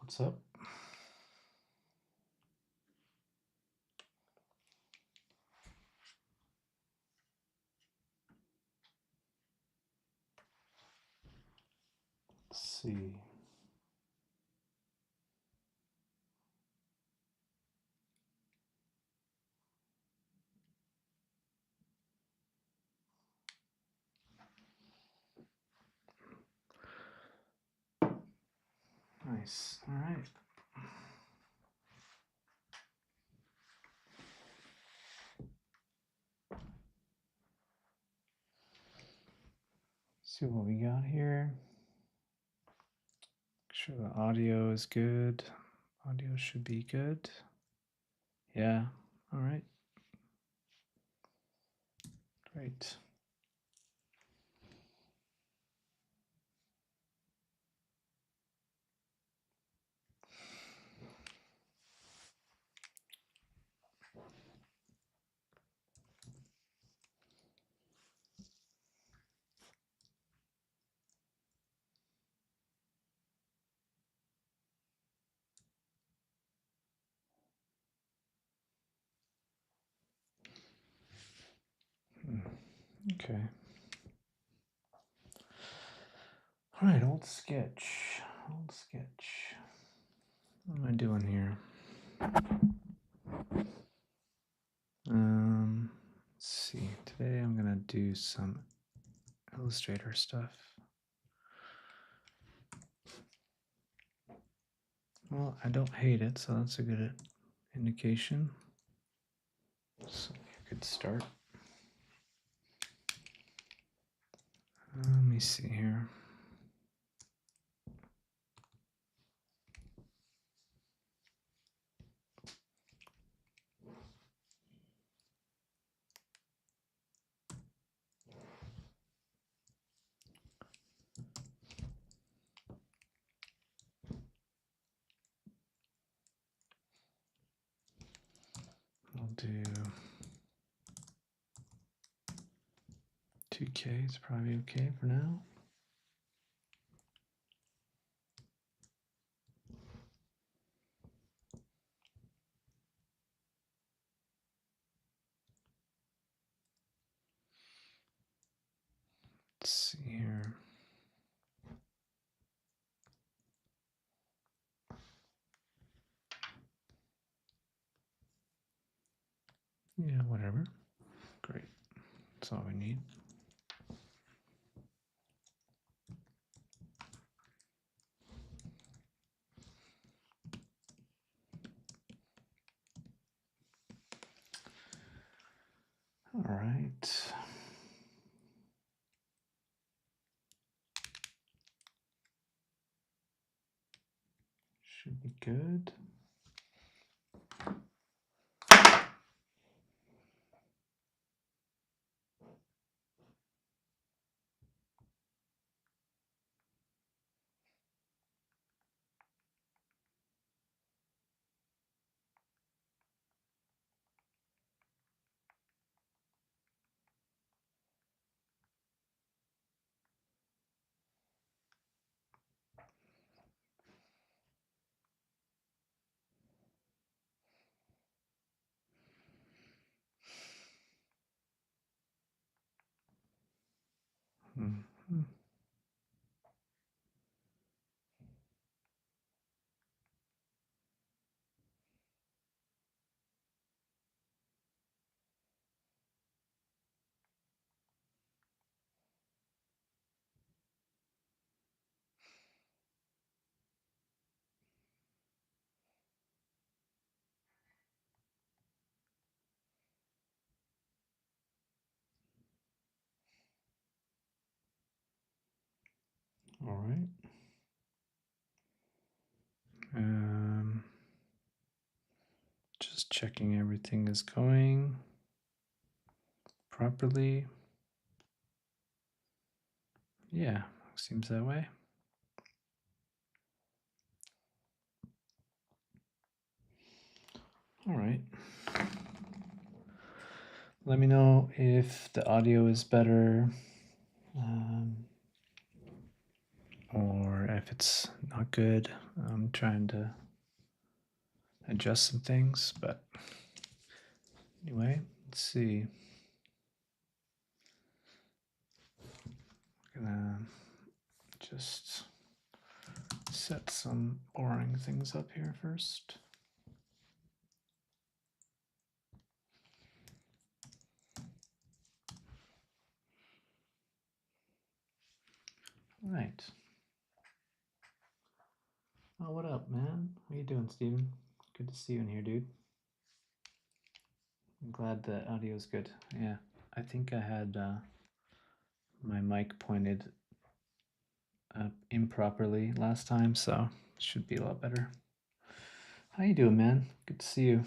What's up? Let's see. Nice. All right. See what we got here. Make sure the audio is good. Audio should be good. Yeah. All right. Great. Okay. All right, old sketch. Old sketch. What am I doing here? Let's see. Today I'm gonna do some Illustrator stuff. Well, I don't hate it, so that's a good indication. So you could start. Let me see here. I'll do 2K, it's probably okay for now. Let's see here. Yeah, whatever. Great. That's all we need. All right. Should be good. Mm-hmm. All right. Just checking everything is going properly. Yeah, seems that way. All right. Let me know if the audio is better or if if it's not good. I'm trying to adjust some things, but anyway, let's see. I'm gonna just set some boring things up here first. All right. Oh, what up, man? How you doing, Steven? Good to see you in here, dude. I'm glad the audio is good. Yeah, I think I had my mic pointed up improperly last time, so it should be a lot better. How you doing, man? Good to see you.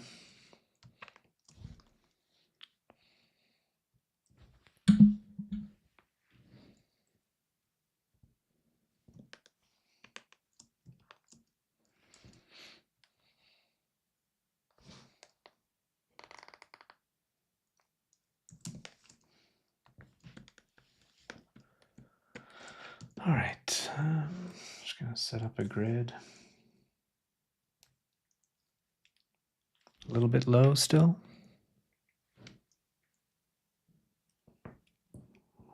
All right, just gonna set up a grid. A little bit low still.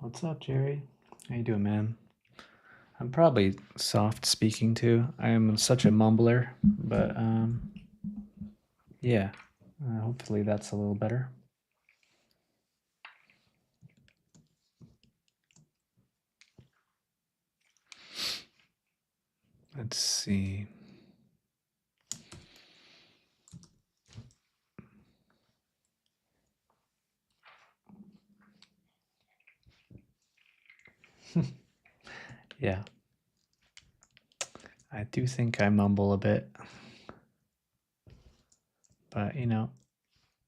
What's up, Jerry? How you doing, man? I'm probably soft speaking too. I am such a mumbler, but yeah, hopefully that's a little better. Let's see. Yeah. I do think I mumble a bit. But, you know,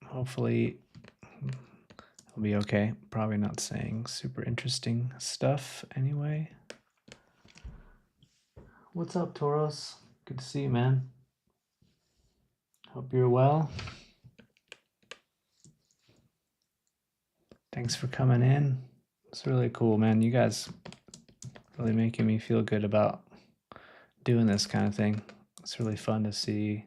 hopefully it'll be okay. Probably not saying super interesting stuff anyway. What's up, Toros? Good to see you, man. Hope you're well. Thanks for coming in. It's really cool, man. You guys really making me feel good about doing this kind of thing. It's really fun to see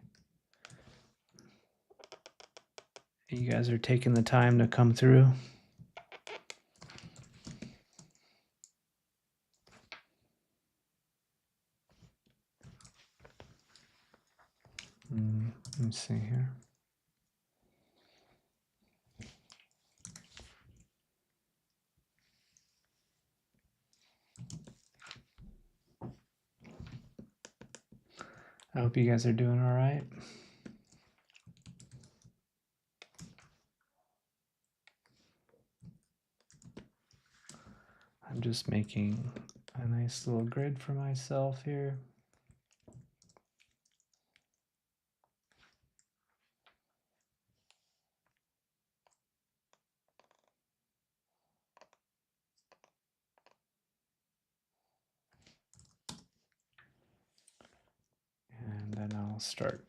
you guys are taking the time to come through. Let me see here. I hope you guys are doing all right. I'm just making a nice little grid for myself here. And then I'll start.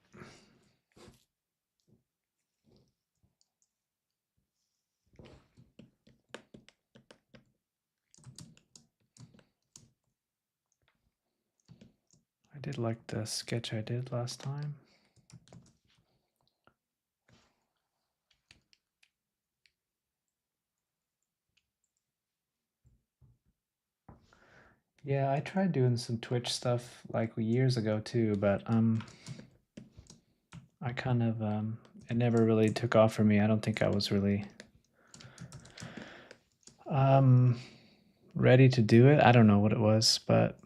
I did like the sketch I did last time. Yeah, I tried doing some Twitch stuff like years ago too, but I kind of it never really took off for me. I don't think I was really ready to do it. I don't know what it was, but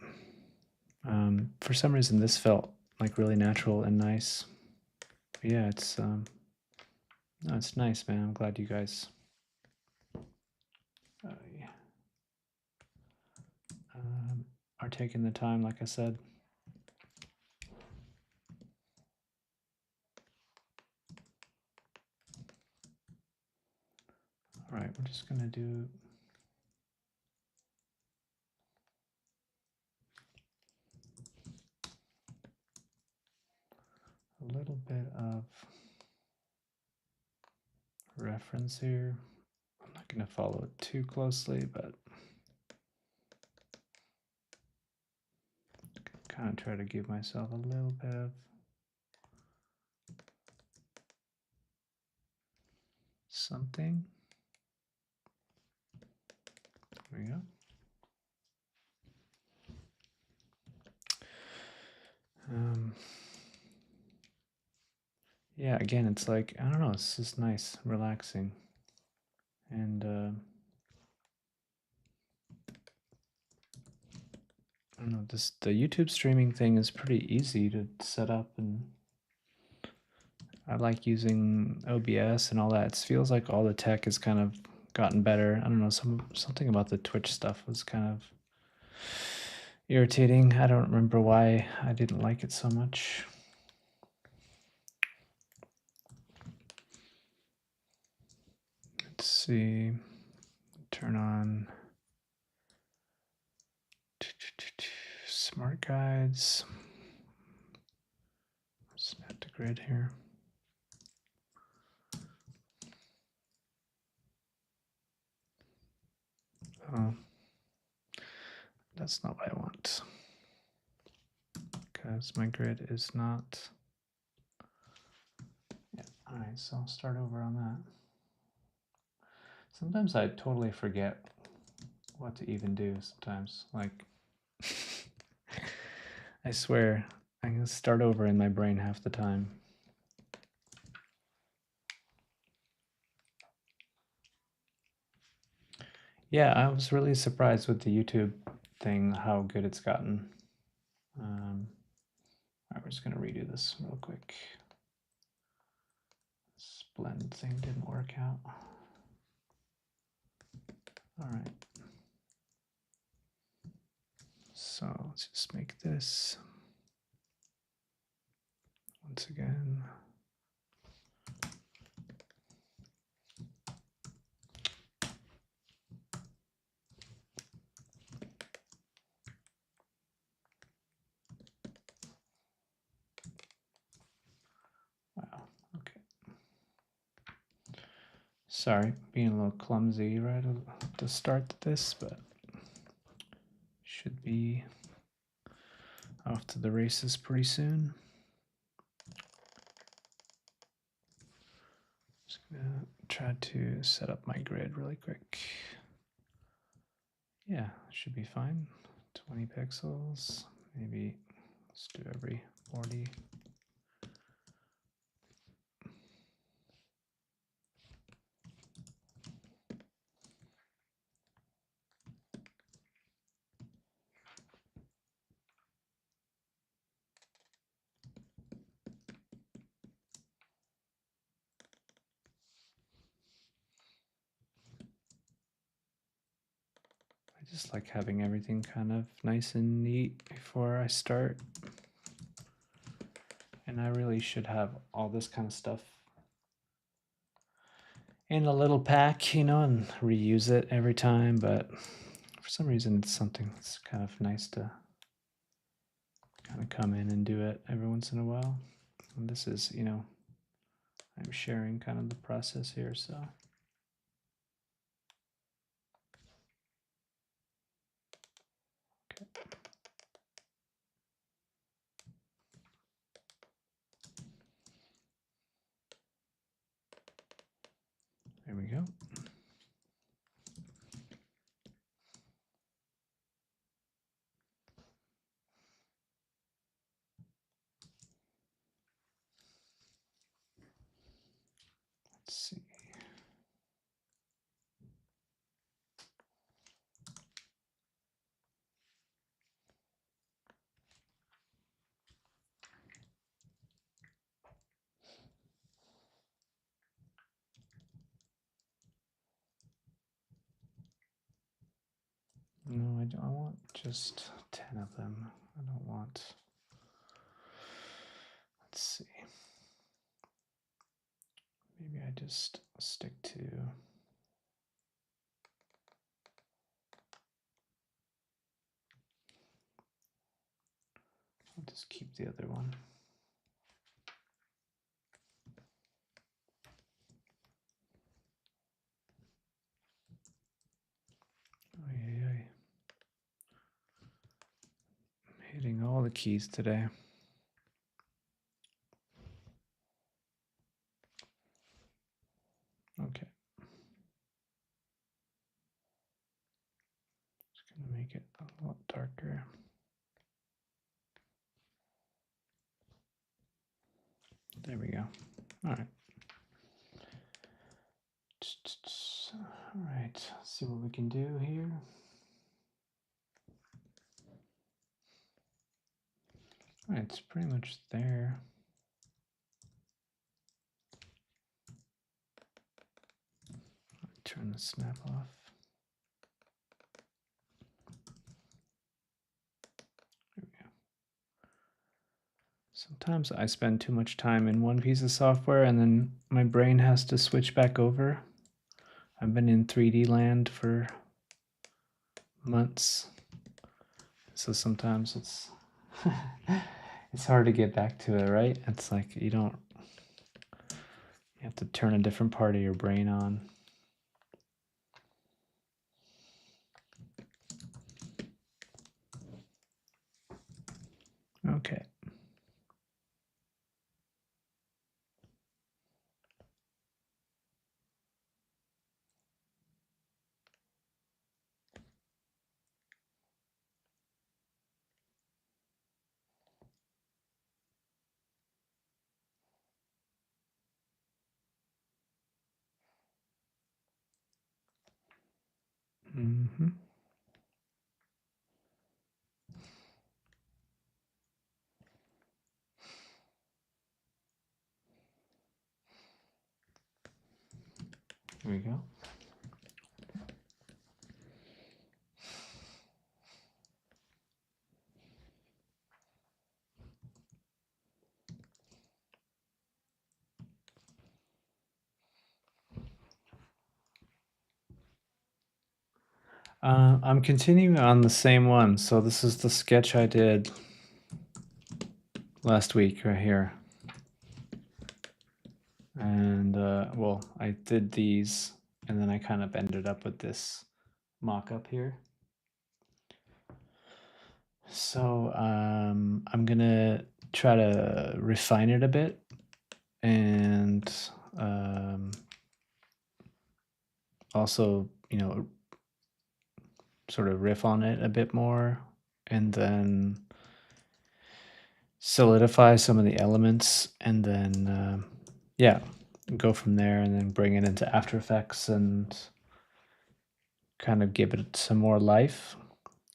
for some reason this felt like really natural and nice. But yeah, it's no, it's nice, man. I'm glad you guys are taking the time, like I said. All right, we're just gonna do a little bit of reference here. I'm not gonna follow it too closely, but kind of try to give myself a little bit of something. There we go. Yeah, again, it's like, I don't know, it's just nice, relaxing. And I don't know, the YouTube streaming thing is pretty easy to set up, and I like using OBS and all that. It feels like all the tech has kind of gotten better. I don't know, something about the Twitch stuff was kind of irritating. I don't remember why I didn't like it so much. Let's see. Turn on smart guides. Snap to grid here. Oh, that's not what I want, because my grid is not. Yeah. All right, so I'll start over on that. Sometimes I totally forget what to even do sometimes. Like, I swear, I can start over in my brain half the time. Yeah, I was really surprised with the YouTube thing, how good it's gotten. All right, we're just gonna redo this real quick. This blend thing didn't work out. All right. So let's just make this once again. Wow, okay. Sorry, being a little clumsy right to start this, but should be off to the races pretty soon. Just gonna try to set up my grid really quick. Yeah, should be fine. 20 pixels, maybe let's do every 40. I just like having everything kind of nice and neat before I start. And I really should have all this kind of stuff in a little pack, you know, and reuse it every time. But for some reason, it's something that's kind of nice to kind of come in and do it every once in a while. And this is, you know, I'm sharing kind of the process here, so. Okay. There we go. Let's see. No, I want just 10 of them. I don't want, let's see. Maybe I just stick to, I'll just keep the other one. Hitting all the keys today. Okay. Just gonna make it a lot darker. There we go. All right. All right. Let's see what we can do here. All right, it's pretty much there. Turn the snap off. There we go. Sometimes I spend too much time in one piece of software and then my brain has to switch back over. I've been in 3D land for months, so sometimes it's it's hard to get back to it, right? It's like you have to turn a different part of your brain on. Okay. Mm-hmm. There we go. I'm continuing on the same one. So this is the sketch I did last week right here. And well, I did these and then I kind of ended up with this mock-up here. So I'm gonna try to refine it a bit and also, sort of riff on it a bit more and then solidify some of the elements and then yeah, go from there and then bring it into After Effects and kind of give it some more life.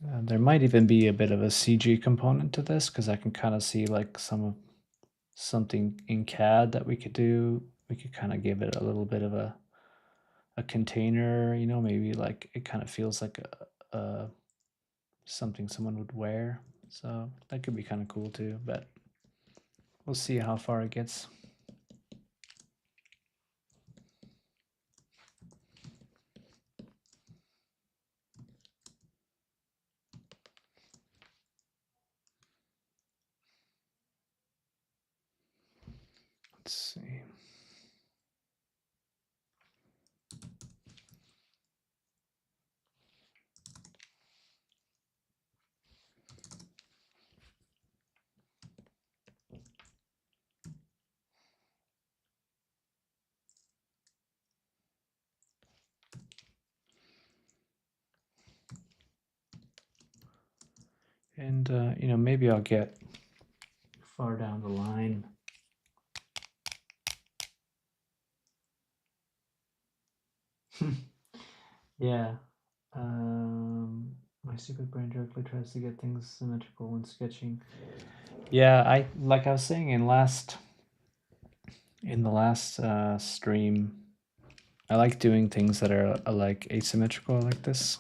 There might even be a bit of a CG component to this because I can kind of see like something in CAD that we could do. We could kind of give it a little bit of a container, maybe like it kind of feels like a something someone would wear. So that could be kind of cool too, but we'll see how far it gets. Let's see. And maybe I'll get far down the line. Yeah. My stupid brain directly tries to get things symmetrical when sketching. Yeah, I was saying in the last stream, I like doing things that are like asymmetrical like this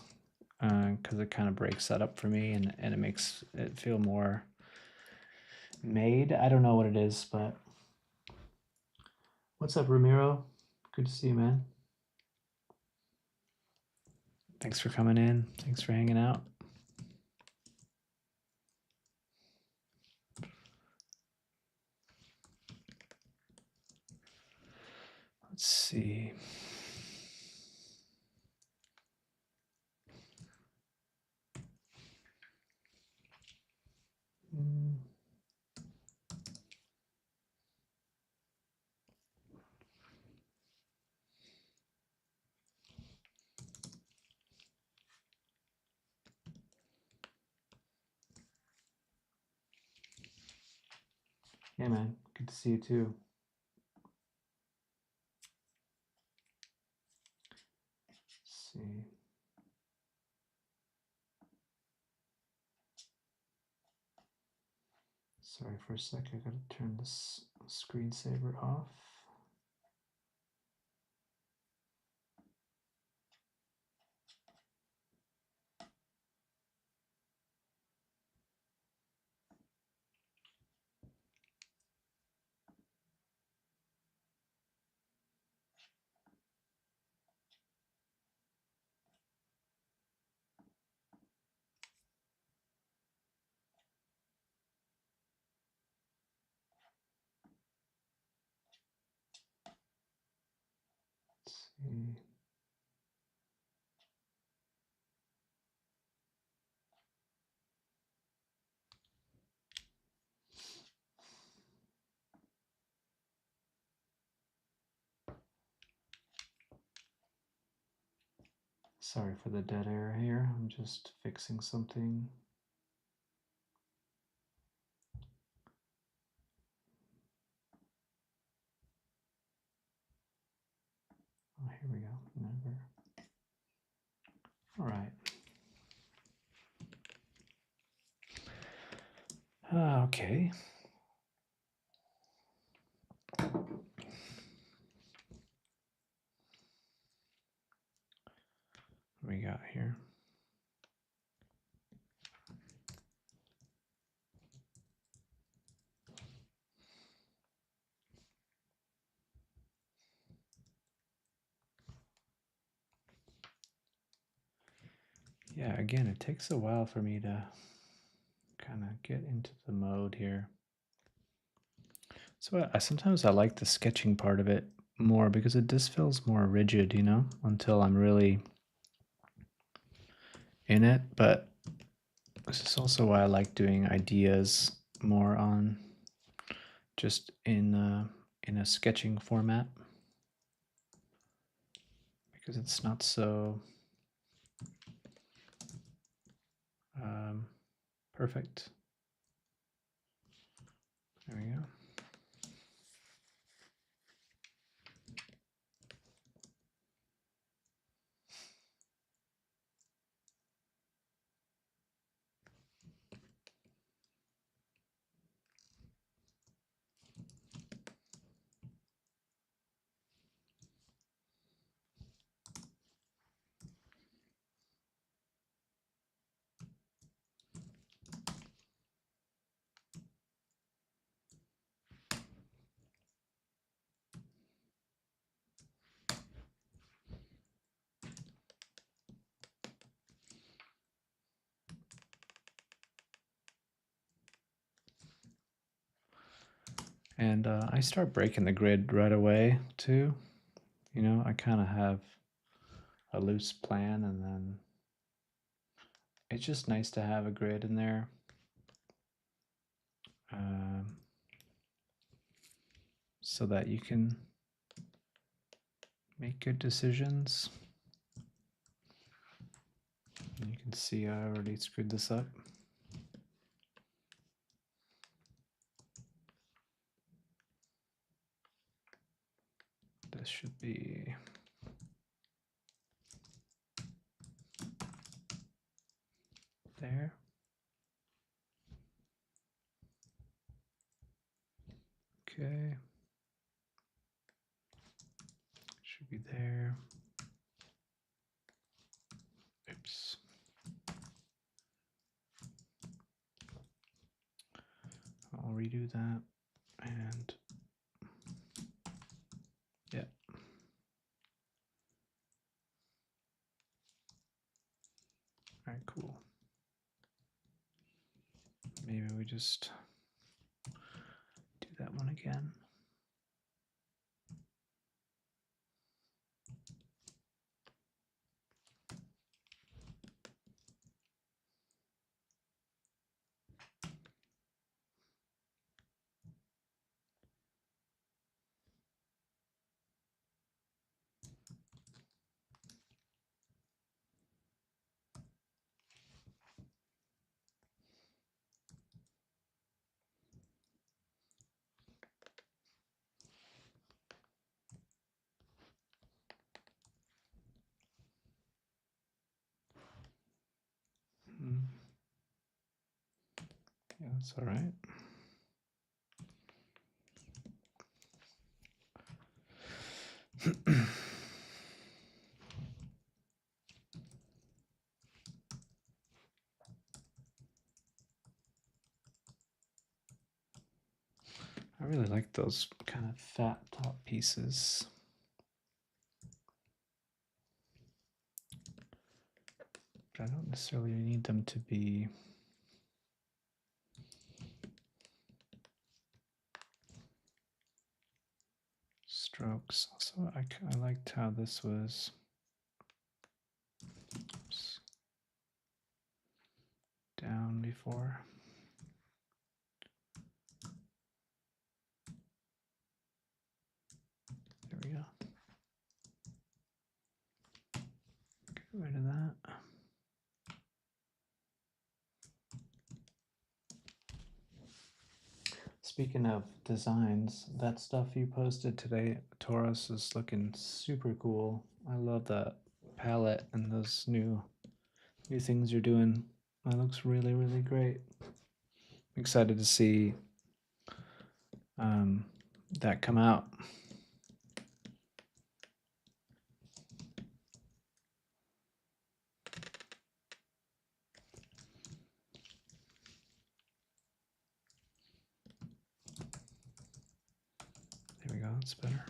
because it kind of breaks that up for me and it makes it feel more made. I don't know what it is, but what's up, Ramiro? Good to see you, man. Thanks for coming in. Thanks for hanging out. Let's see. Hey man, good to see you too. Let's see. Sorry for a sec, I gotta turn this screensaver off. Let's see. Sorry for the dead air here. I'm just fixing something. Oh, here we go. Never. All right. Okay. What we got here? Yeah, again, it takes a while for me to kind of get into the mode here. So sometimes I like the sketching part of it more because it just feels more rigid, you know, until I'm really in it. But this is also why I like doing ideas more on just in a sketching format, because it's not so perfect. There we go. And I start breaking the grid right away too. You know, I kind of have a loose plan, and then it's just nice to have a grid in there. So that you can make good decisions. And you can see I already screwed this up. This should be there. Okay. Should be there. Oops. I'll redo that. And yeah. All right, cool. Maybe we just do that one again. Yeah, that's all right. I really like those kind of fat top pieces. But I don't necessarily need them to be strokes. Also, I liked how this was down before. There we go. Get rid of that. Speaking of designs, that stuff you posted today, Taurus, is looking super cool. I love that palette and those new things you're doing. That looks really, really great. I'm excited to see that come out. There we go, that's better.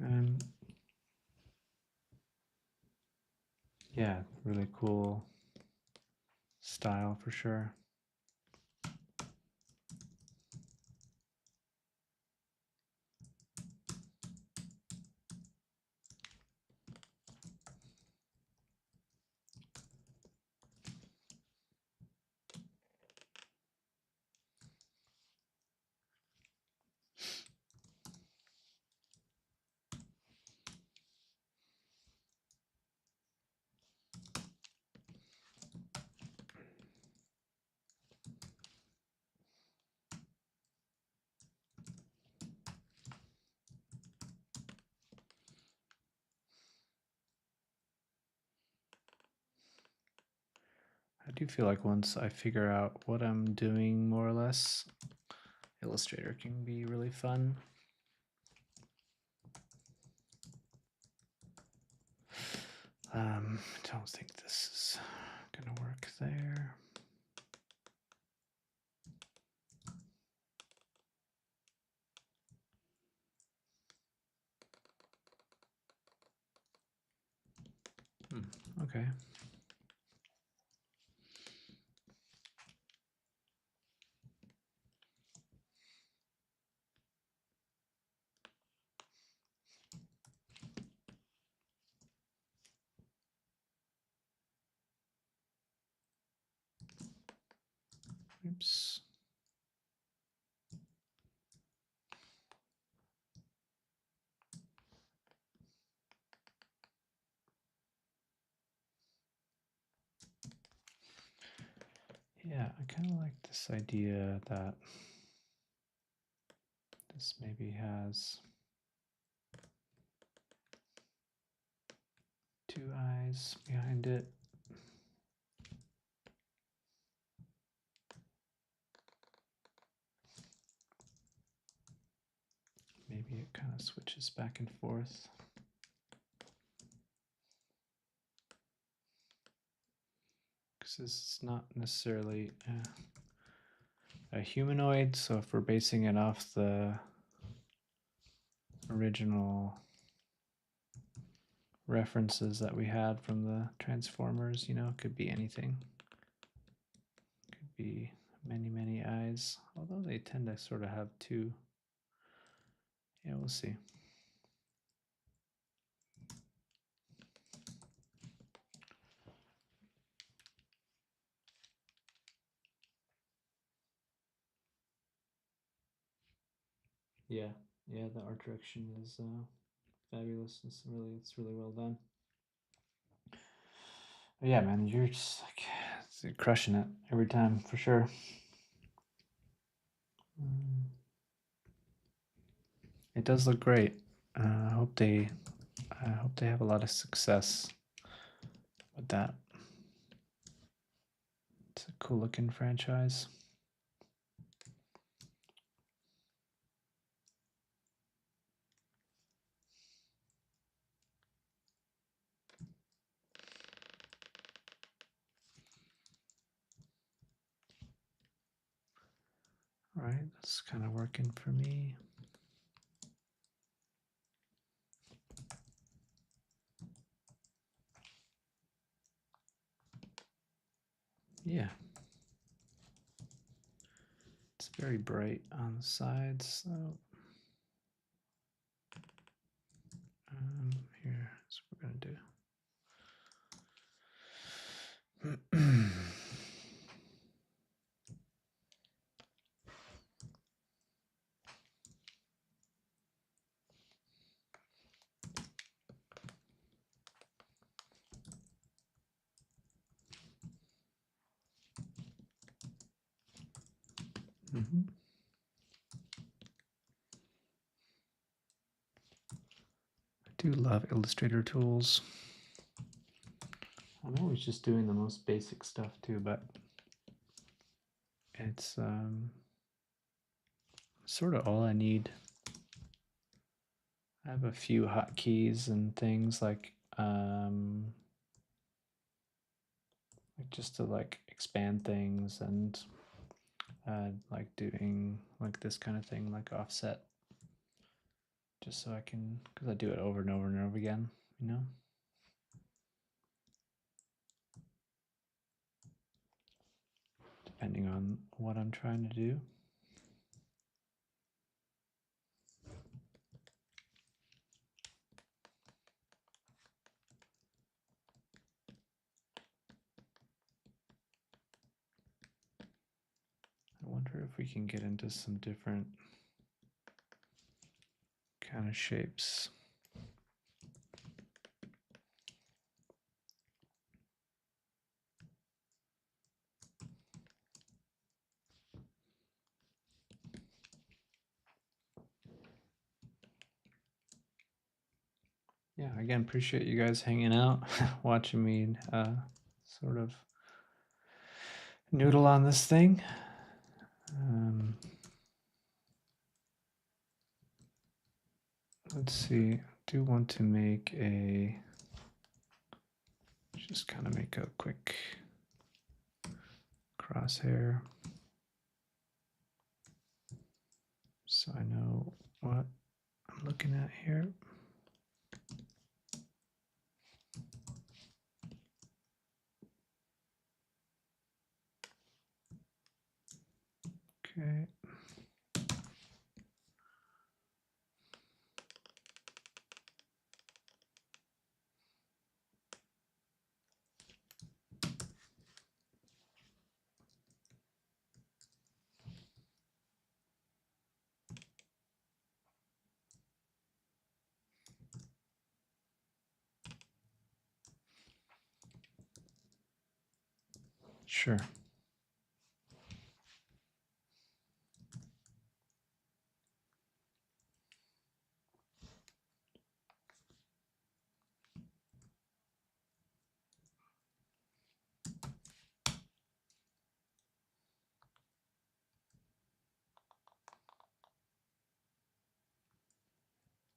And yeah, really cool style for sure. I do feel like once I figure out what I'm doing more or less, Illustrator can be really fun. I don't think this is gonna work there. Okay. Oops. Yeah, I kind of like this idea that this maybe has two eyes behind it. Maybe it kind of switches back and forth. Because this is not necessarily a humanoid, so if we're basing it off the original references that we had from the Transformers, you know, it could be anything. Could be many, many eyes, although they tend to sort of have two. Yeah, we'll see. Yeah, yeah, the art direction is fabulous. It's really well done. But yeah, man, you're just like crushing it every time for sure. It does look great. I hope they have a lot of success with that. It's a cool looking franchise. All right, that's kind of working for me. Yeah. It's very bright on the sides, so here, that's what we're gonna do. I do love Illustrator tools. I'm always just doing the most basic stuff too, but it's sort of all I need. I have a few hotkeys and things like just to like expand things and like doing like this kind of thing, like offset, just so I can, because I do it over and over and over again, you know. Depending on what I'm trying to do. I wonder if we can get into some different kind of shapes. Yeah, again, appreciate you guys hanging out, watching me sort of noodle on this thing. Let's see, I do want to make just kind of make a quick crosshair so I know what I'm looking at here. Okay. Sure.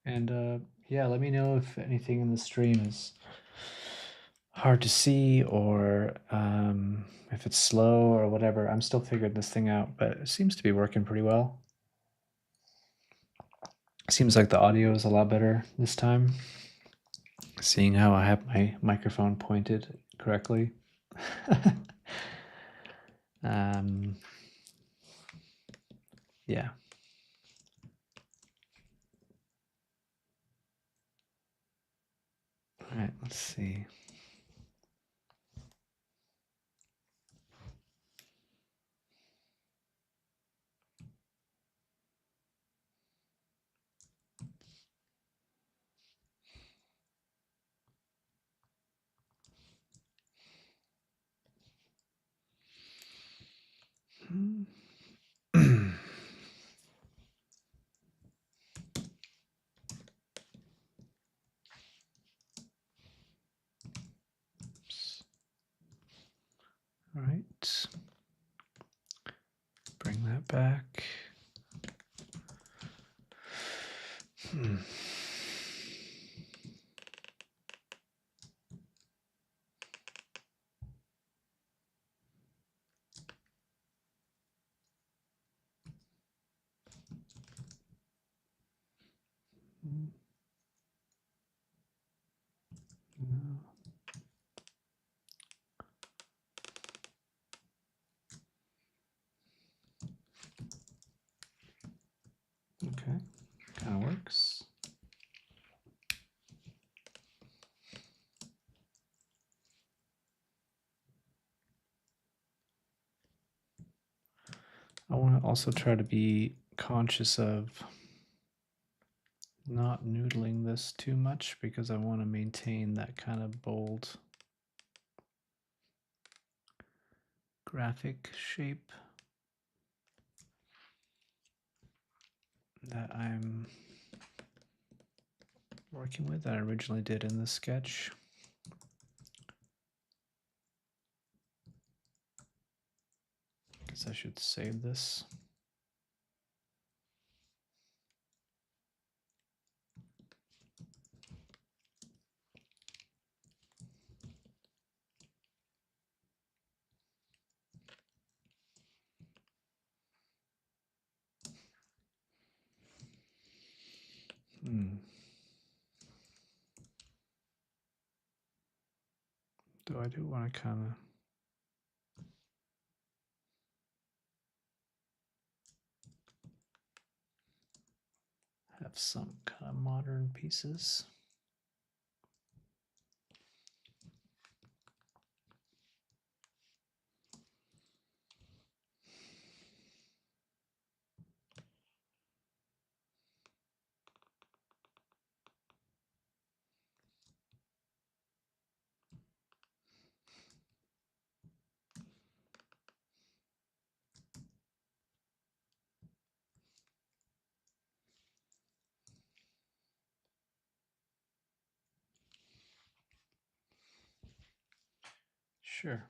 And yeah, let me know if anything in the stream is hard to see or if it's slow or whatever. I'm still figuring this thing out, but it seems to be working pretty well. Seems like the audio is a lot better this time, seeing how I have my microphone pointed correctly. Yeah. All right, let's see. All right. Bring that back. No. Okay, kind of works. I want to also try to be conscious of not noodling this too much because I want to maintain that kind of bold graphic shape that I'm working with that I originally did in the sketch. Guess I should save this. Though I do want to kind of have some kind of modern pieces. Sure.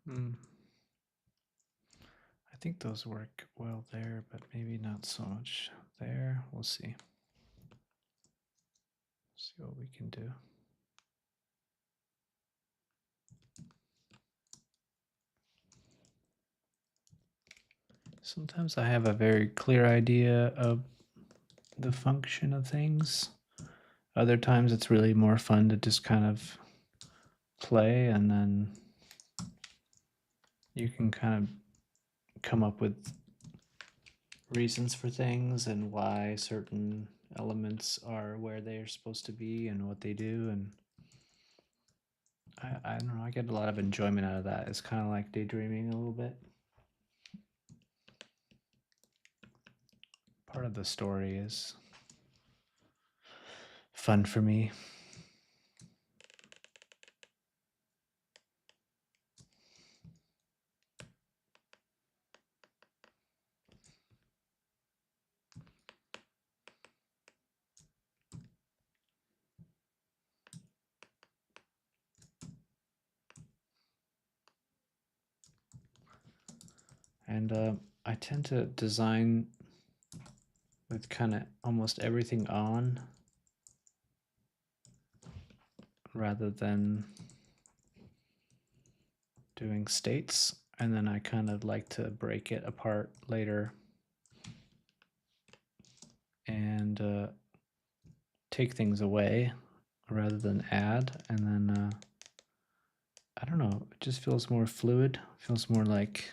I think those work well there, but maybe not so much there. We'll see. See what we can do. Sometimes I have a very clear idea of the function of things. Other times it's really more fun to just kind of play, and then you can kind of come up with reasons for things and why certain elements are where they're supposed to be and what they do. And I don't know, I get a lot of enjoyment out of that. It's kind of like daydreaming a little bit. Part of the story is fun for me. And I tend to design with kind of almost everything on rather than doing states, and then I kind of like to break it apart later and take things away rather than add, and then I don't know, it just feels more fluid, feels more like,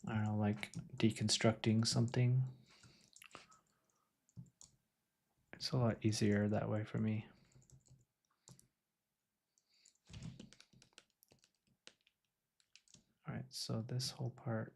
I don't know, like deconstructing something. It's a lot easier that way for me. All right, so this whole part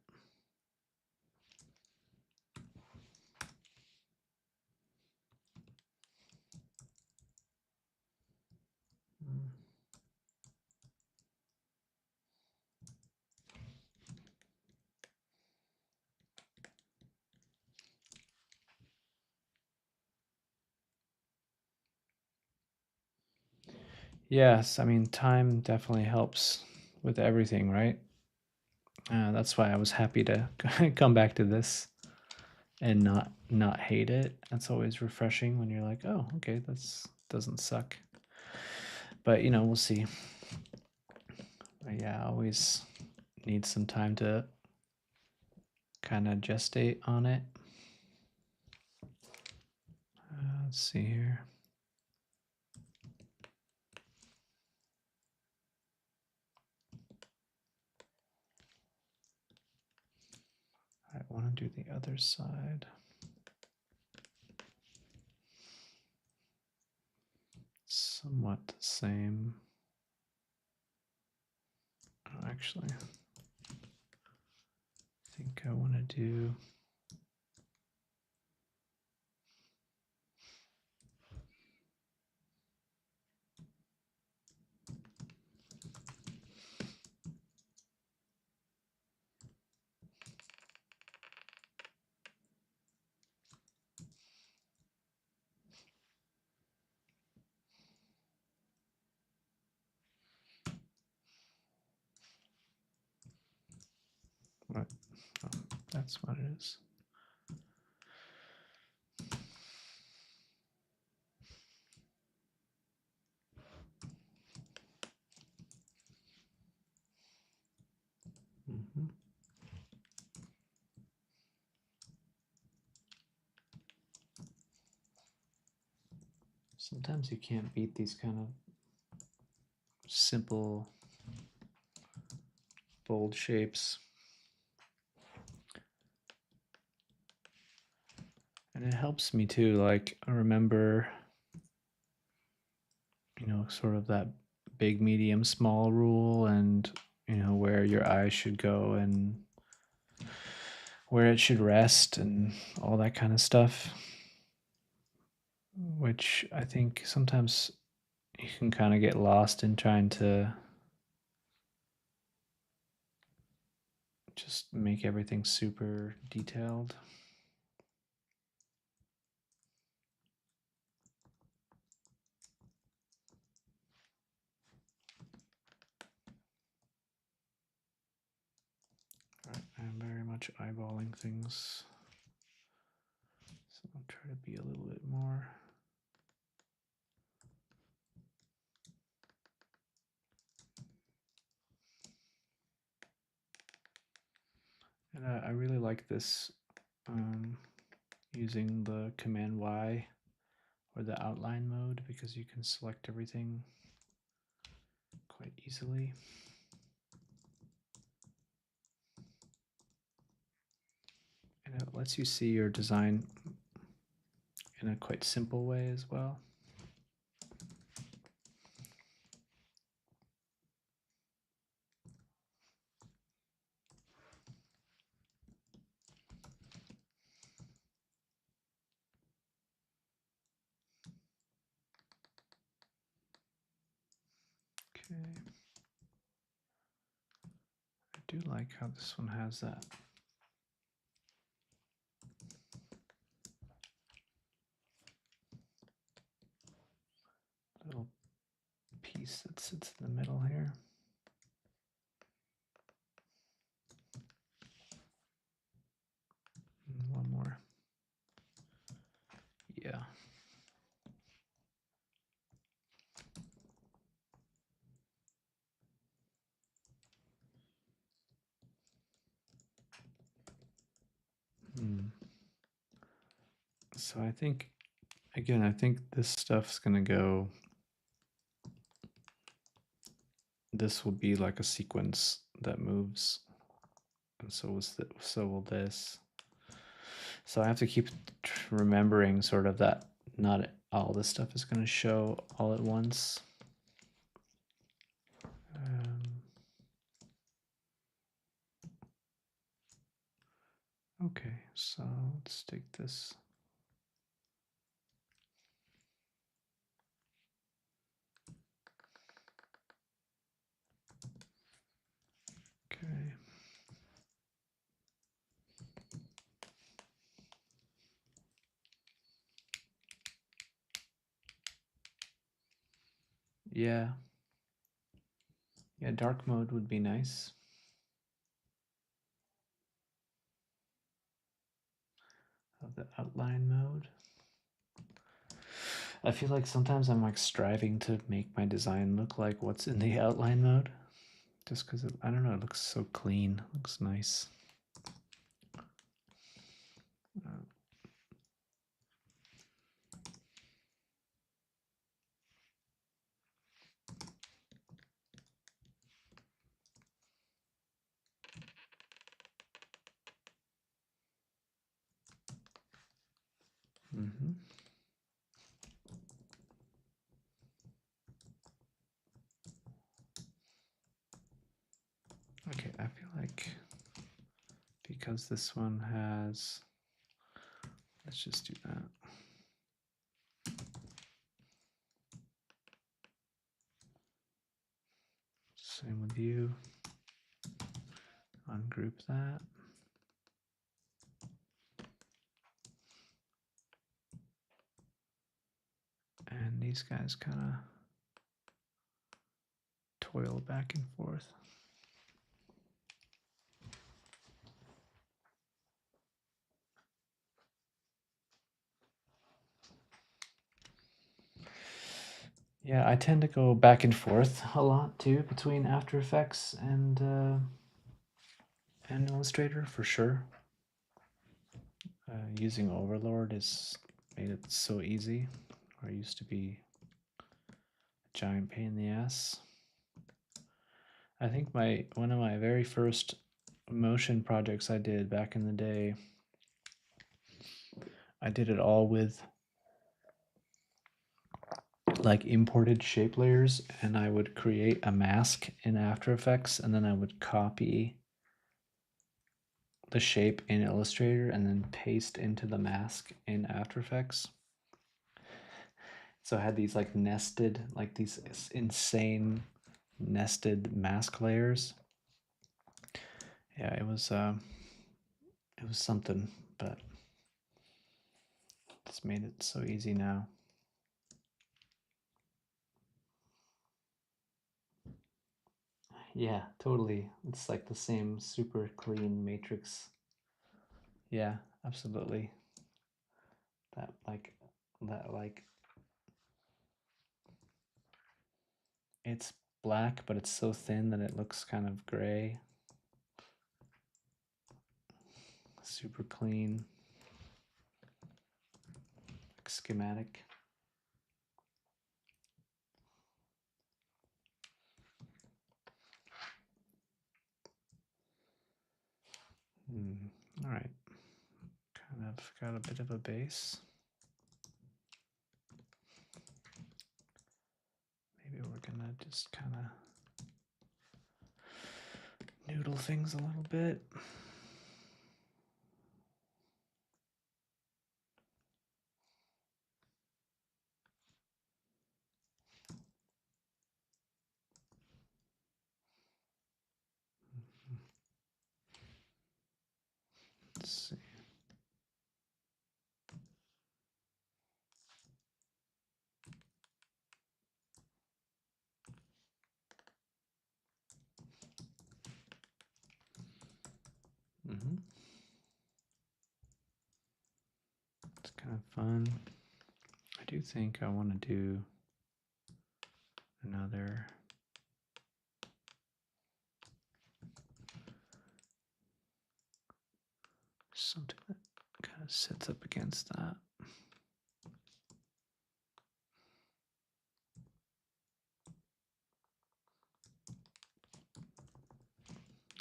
Yes, I mean, time definitely helps with everything, right? That's why I was happy to come back to this and not hate it. That's always refreshing when you're like, oh, okay, that's doesn't suck. But you know, we'll see. But yeah, I always need some time to kind of gestate on it. Let's see here. I want to do the other side. Somewhat the same. Oh, actually, I think I want to do. What? Oh, that's what it is. Mm-hmm. Sometimes you can't beat these kind of simple bold shapes. And it helps me too, like remember, you know, sort of that big, medium, small rule and, you know, where your eye should go and where it should rest and all that kind of stuff. Which I think sometimes you can kind of get lost in trying to just make everything super detailed. I'm very much eyeballing things. So I'll try to be a little bit more. And I really like this using the Command Y or the outline mode because you can select everything quite easily. And it lets you see your design in a quite simple way as well. Okay. I do like how this one has that little piece that sits in the middle here. And one more. Yeah. So I think, again, I think this stuff's gonna go. This will be like a sequence that moves, and so will this. So I have to keep remembering sort of that not all this stuff is going to show all at once. Okay, so let's take this. Okay. Yeah. Yeah, dark mode would be nice. Of the outline mode. I feel like sometimes I'm like striving to make my design look like what's in the outline mode. Just because, I don't know, it looks so clean. It looks nice. Mm-hmm. Okay, I feel like because this one has, let's just do that. Same with you. Ungroup that. And these guys kind of toil back and forth. Yeah, I tend to go back and forth a lot too between After Effects and Illustrator for sure. Using Overlord has made it so easy. Or used to be a giant pain in the ass. I think one of my very first motion projects I did back in the day, I did it all with like imported shape layers, and I would create a mask in After Effects, and then I would copy the shape in Illustrator and then paste into the mask in After Effects. So I had these like nested, like these insane nested mask layers. Yeah, it was something, but it's made it so easy now. Yeah, totally. It's like the same super clean matrix. Yeah, absolutely. That like it's black, but it's so thin that it looks kind of gray. Super clean. Like schematic. All right. Kind of got a bit of a base. Maybe we're gonna just kind of noodle things a little bit. Let's see. It's kind of fun. I do think I want to do another something that kind of sits up against that.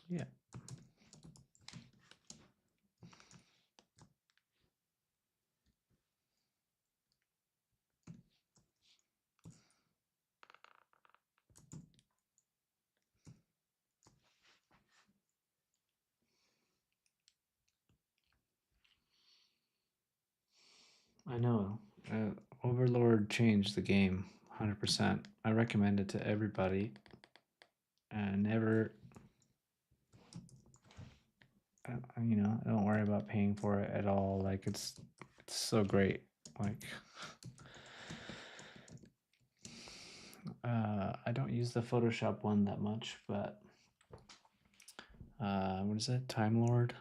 Yeah. I know. Overlord changed the game 100%. I recommend it to everybody. Never, don't worry about paying for it at all. Like it's so great. Like I don't use the Photoshop one that much, but what is it? Time Lord.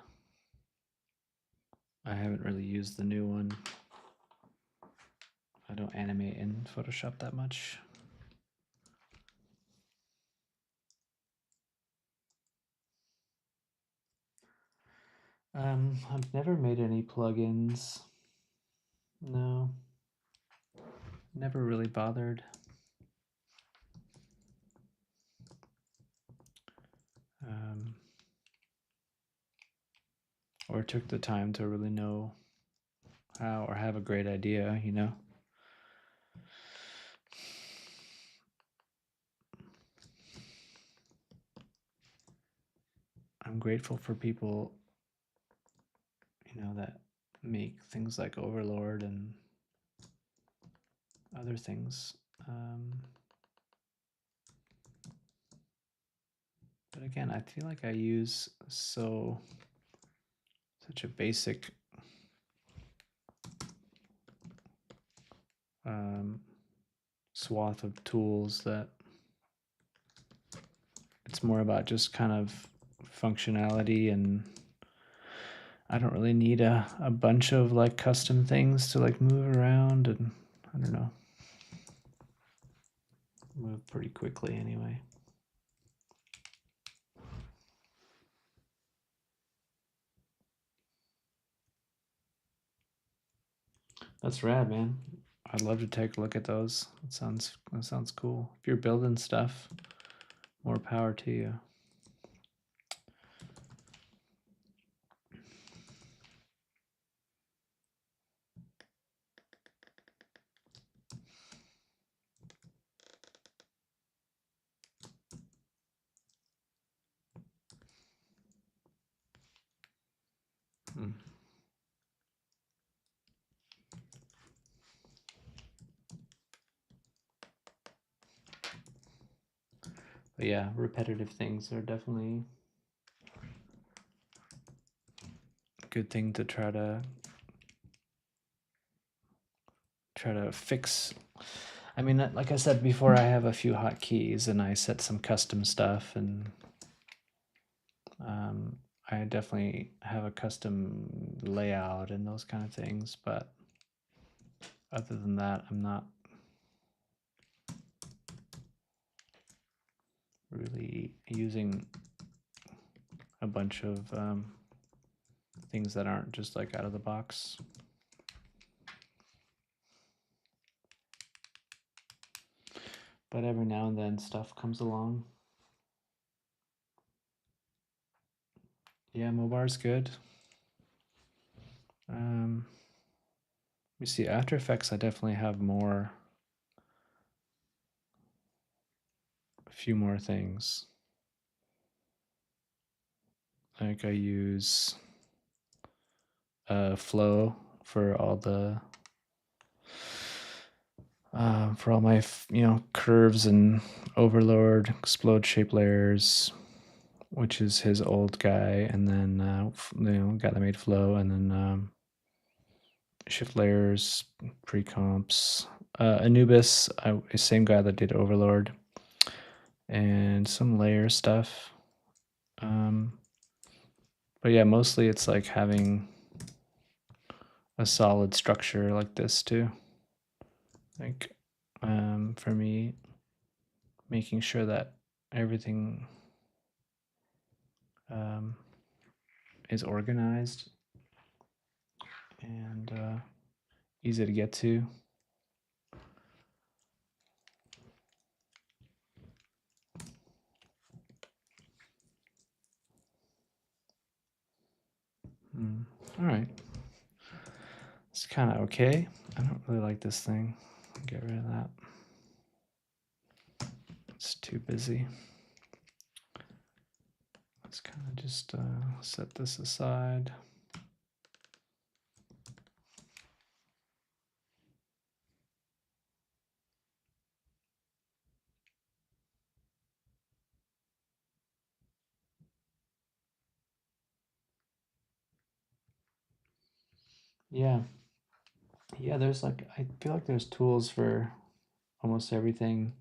I haven't really used the new one. I don't animate in Photoshop that much. I've never made any plugins. No. Never really bothered. Or took the time to really know how or have a great idea, you know? I'm grateful for people, you know, that make things like Overlord and other things. But again, I feel like I use such a basic swath of tools that it's more about just kind of functionality, and I don't really need a bunch of like custom things to like move around, and I don't know, move pretty quickly anyway. That's rad, man. I'd love to take a look at those. That sounds cool. If you're building stuff, more power to you. But yeah, repetitive things are definitely a good thing to try to fix. I mean, like I said before, I have a few hotkeys and I set some custom stuff, and I definitely have a custom layout and those kind of things. But other than that, I'm not really using a bunch of things that aren't just like out of the box. But every now and then stuff comes along. Yeah, Mobar's good. Let me see, After Effects I definitely have a few more things. Like I use Flow for all my curves and Overlord, Explode Shape Layers, which is his old guy, and then guy that made Flow, and then Shift Layers, Pre-comps, Anubis, same guy that did Overlord, and some layer stuff. But yeah, mostly it's like having a solid structure like this too. Like for me, making sure that everything is organized and easy to get to. All right. It's kind of okay. I don't really like this thing. Get rid of that. It's too busy. Let's kind of just set this aside. Yeah. Yeah, there's like, I feel like there's tools for almost everything.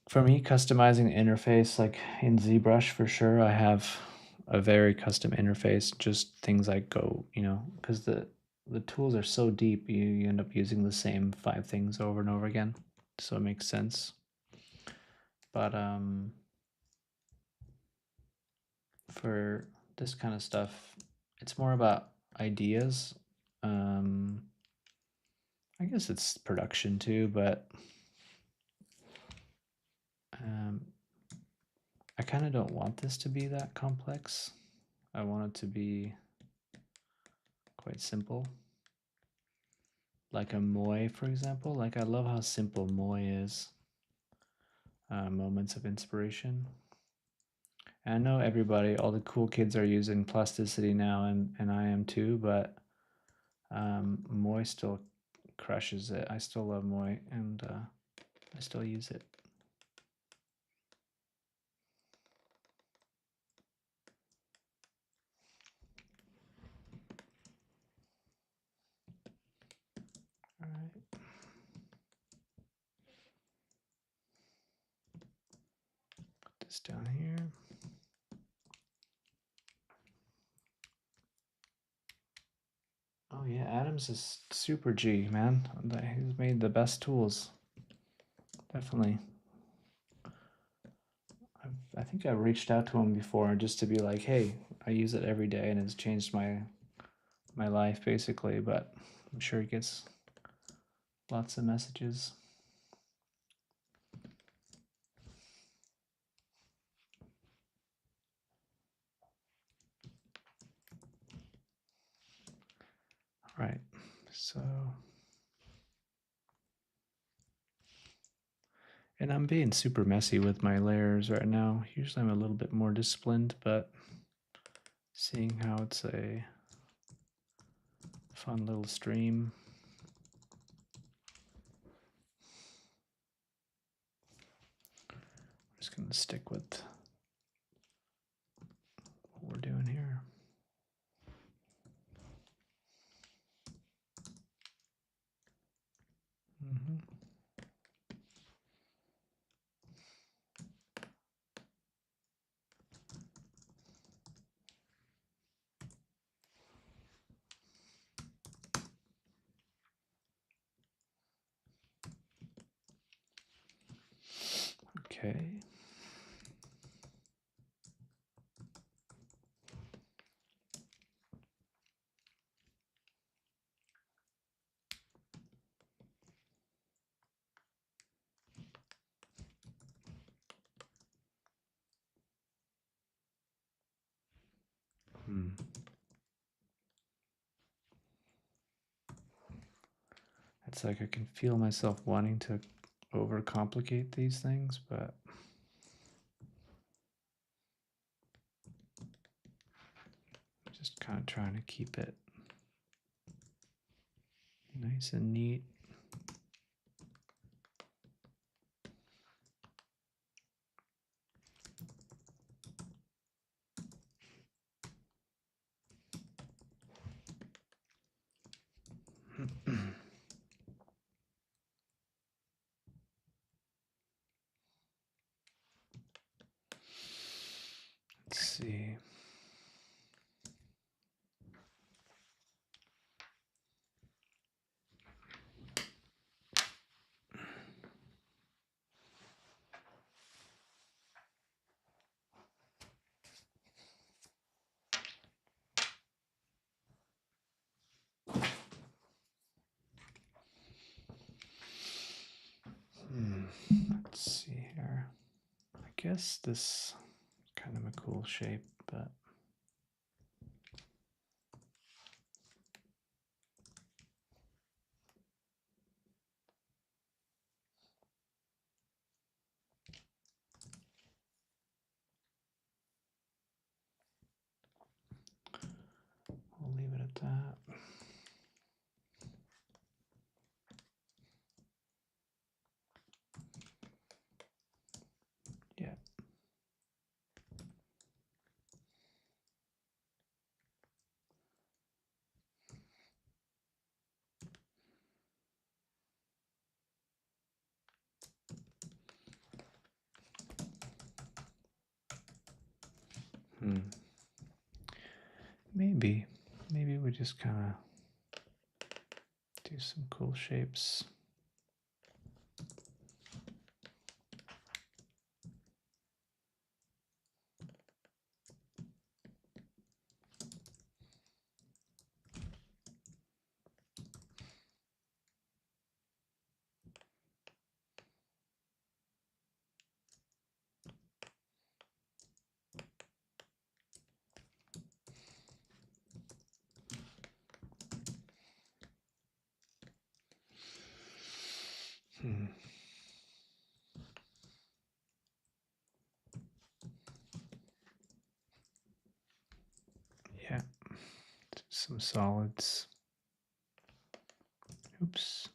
For me, customizing the interface, like in ZBrush for sure, I have a very custom interface, just things I go, because the tools are so deep, you end up using the same 5 things over and over again. So it makes sense. But for this kind of stuff, it's more about ideas. I guess it's production too, but I kind of don't want this to be that complex. I want it to be quite simple. Like a Moy, for example. Like I love how simple Moy is. Moments of inspiration. And I know everybody, all the cool kids are using plasticity now, and I am too, but Moy still crushes it. I still love Moy, and I still use it. All right. Put this down here. Oh yeah, Adams is super G, man. He's made the best tools. Definitely. I think I've reached out to him before just to be like, hey, I use it every day and it's changed my life basically, but I'm sure he gets lots of messages. All right, so, and I'm being super messy with my layers right now. Usually I'm a little bit more disciplined, but seeing how it's a fun little stream. I'm just gonna stick with what we're doing here. Mm-hmm. Okay. It's like I can feel myself wanting to overcomplicate these things, but I'm just kind of trying to keep it nice and neat. Let's see. Let's see here. I guess this is kind of a cool shape, but we'll leave it at that. Yeah. Maybe we just kind of do some cool shapes. Yeah, some solids. Oops.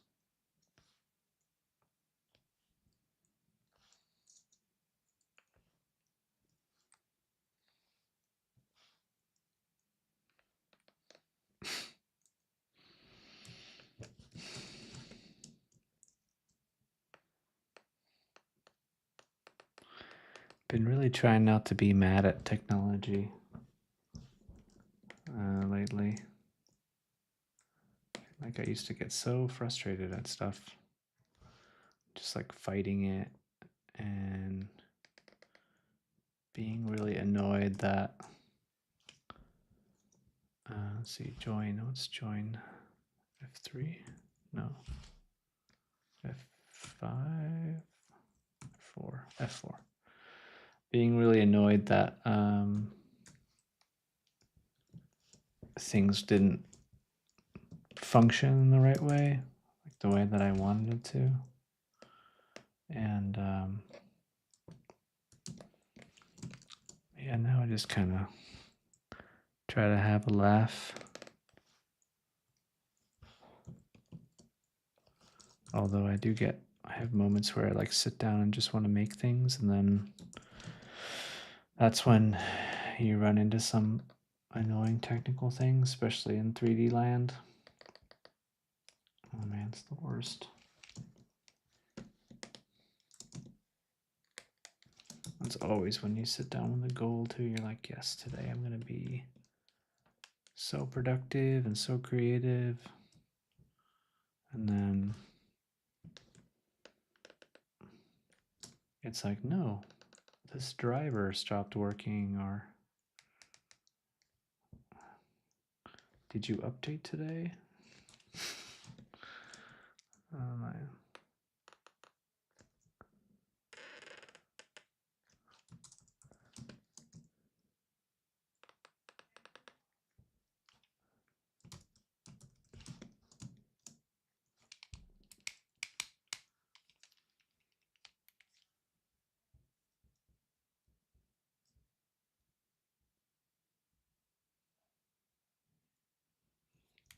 Been really trying not to be mad at technology lately. Like I used to get so frustrated at stuff, just like fighting it and being really annoyed that let's see, join, what's join? F3? No. F5? F4. F4. Being really annoyed that things didn't function in the right way, like the way that I wanted it to. And yeah, now I just kind of try to have a laugh. Although I have moments where I like sit down and just want to make things, and then that's when you run into some annoying technical things, especially in 3D land. Oh man, it's the worst. It's always when you sit down with a goal too, you're like, yes, today I'm gonna be so productive and so creative. And then it's like, no, this driver stopped working, or did you update today? Oh my.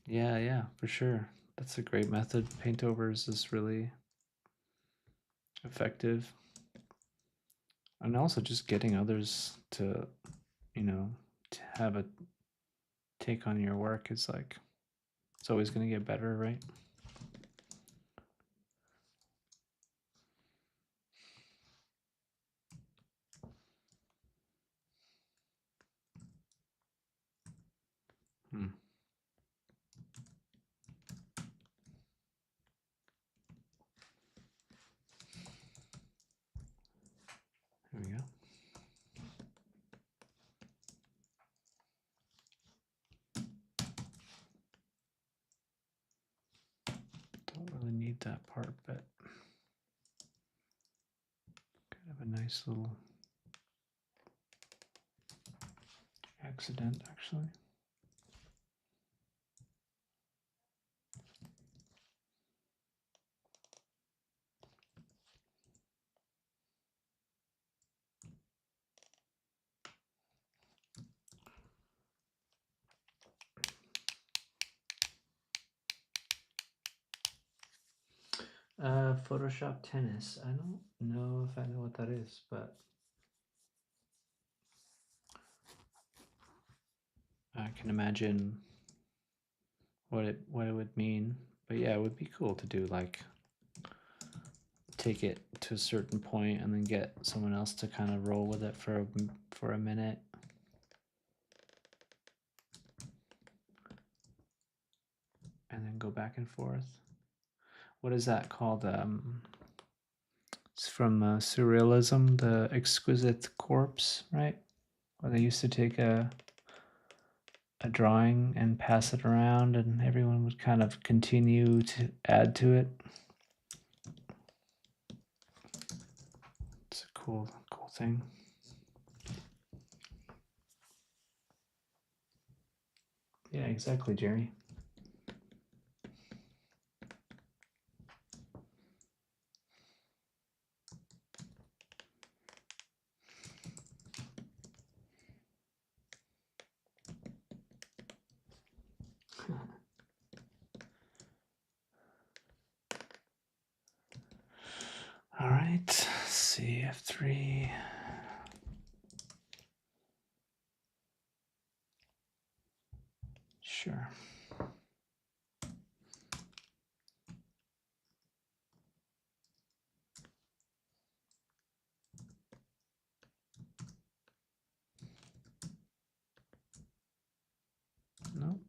Yeah, for sure. That's a great method. Paintovers is really effective. And also just getting others to, to have a take on your work is like, it's always going to get better, right? There we go. Don't really need that part, but kind of a nice little accident, actually. Photoshop Tennis. I don't know if I know what that is, but I can imagine what it would mean. But yeah, it would be cool to do like take it to a certain point and then get someone else to kind of roll with it for a minute. and then go back and forth. What is that called? It's from Surrealism, the Exquisite Corpse, right? Where they used to take a drawing and pass it around, and everyone would kind of continue to add to it. It's a cool thing. Yeah, exactly, Jerry. All right, CF3. Sure. No.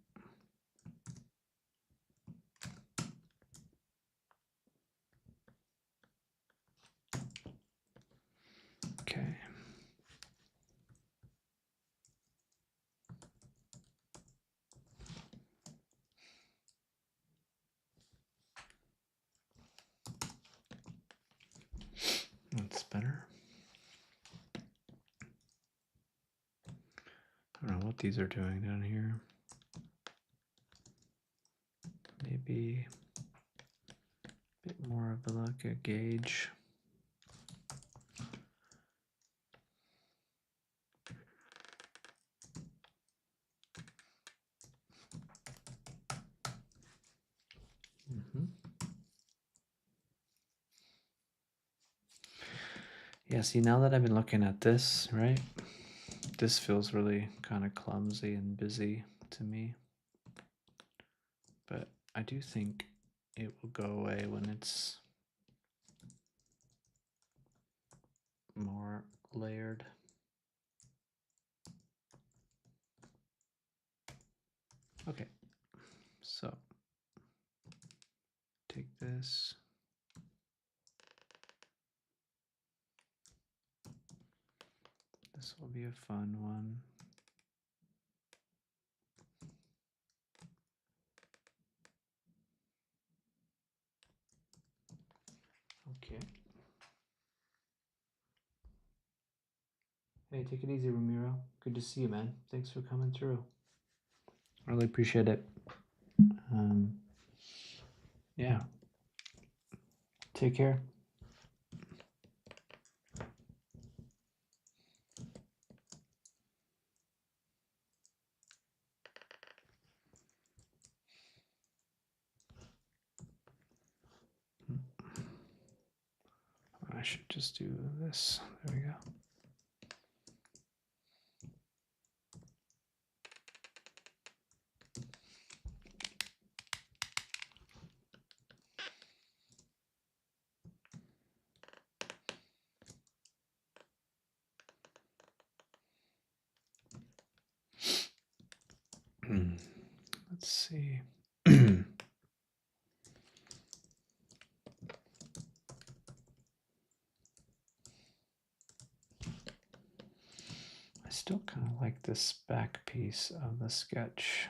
Okay. That's better. I don't know what these are doing down here. Maybe a bit more of like a gauge. Yeah, see, now that I've been looking at this, right? This feels really kind of clumsy and busy to me. But I do think it will go away when it's more layered. Okay, so take this. This will be a fun one. Okay. Hey, take it easy, Ramiro. Good to see you, man. Thanks for coming through. Really appreciate it. Yeah. Take care. I should just do this. There we go. Let's see. I still kind of like this back piece of the sketch.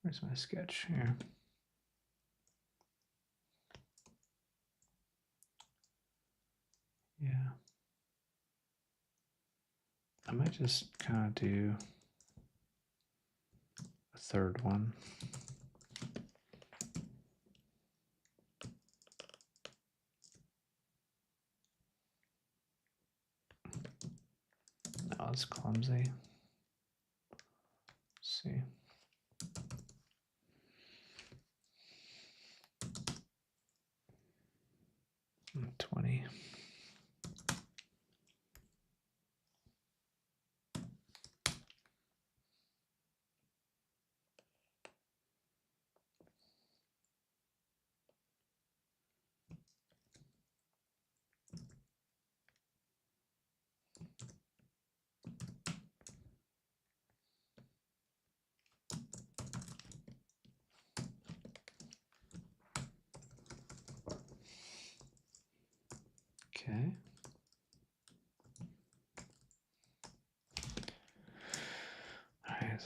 Where's my sketch here? Yeah. I might just kind of do a third one. No, it's clumsy. Let's see. And 20.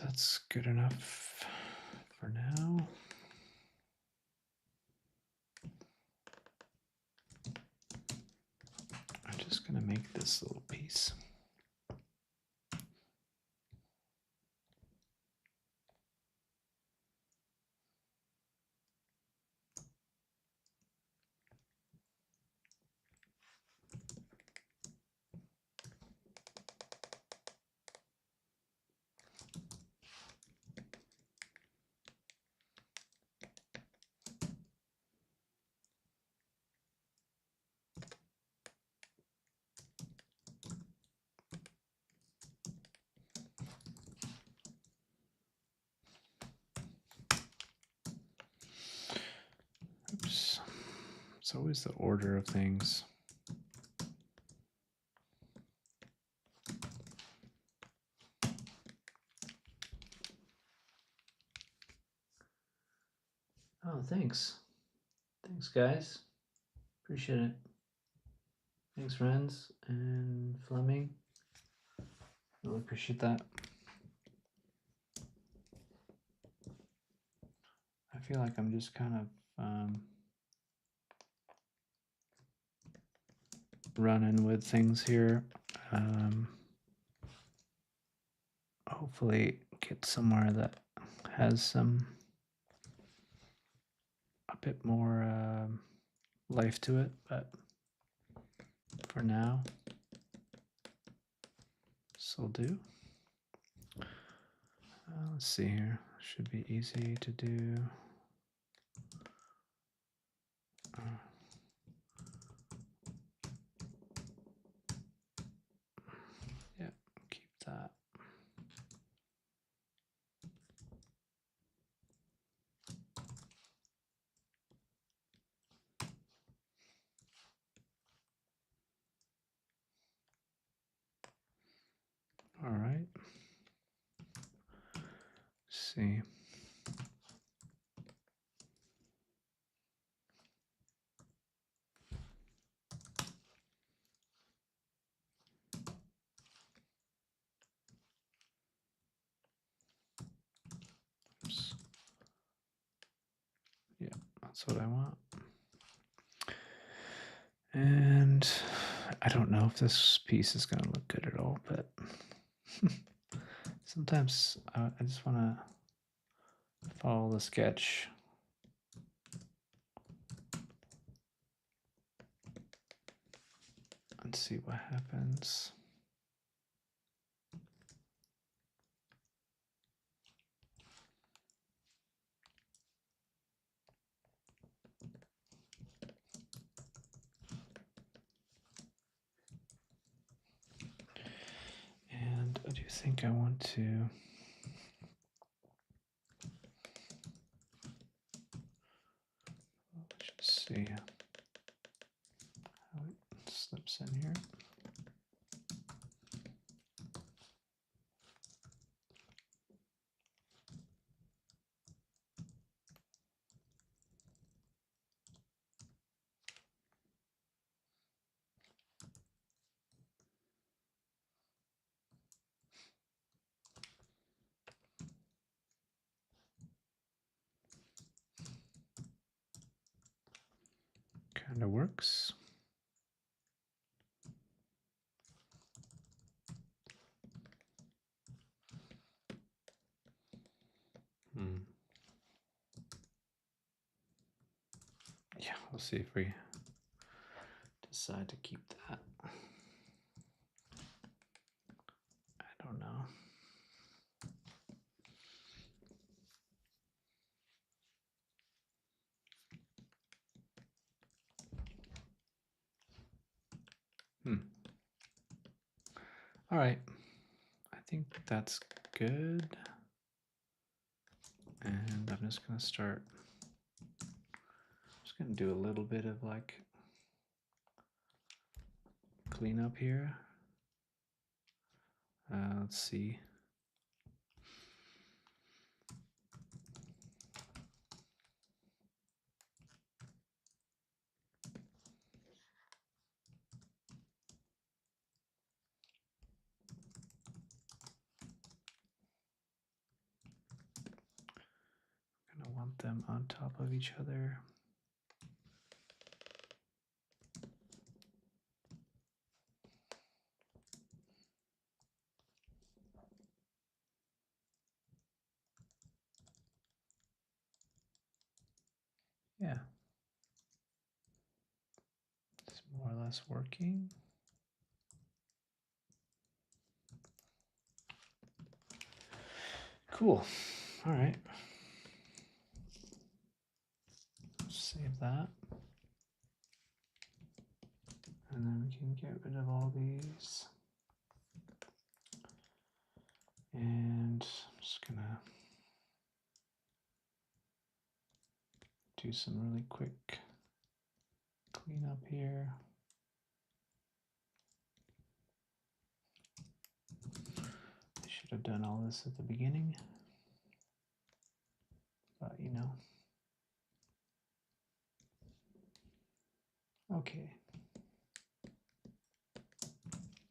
That's good enough for now. I'm just going to make this little piece. Oops. It's always the order of things. Oh, thanks. Thanks, guys. Appreciate it. Thanks, friends and Fleming. Really appreciate that. I feel like I'm just kind of running with things here. Hopefully get somewhere that has a bit more life to it, but for now, this will do. Let's see here. Should be easy to do. Yeah, keep that. All right. Let's see. Oops. Yeah, that's what I want. And I don't know if this piece is going to look good at all, but sometimes I just want to follow the sketch. And see what happens. And I do think I want to just see how it slips in here. Kind of works. Yeah, we'll see if we decide to keep that. I don't know. All right. I think that's good. And I'm just going to start. Just going to do a little bit of like cleanup here. Let's see. them on top of each other. Yeah. It's more or less working. Cool. All right. Save that. And then we can get rid of all these. And I'm just gonna do some really quick cleanup here. I should have done all this at the beginning, but you know. Okay.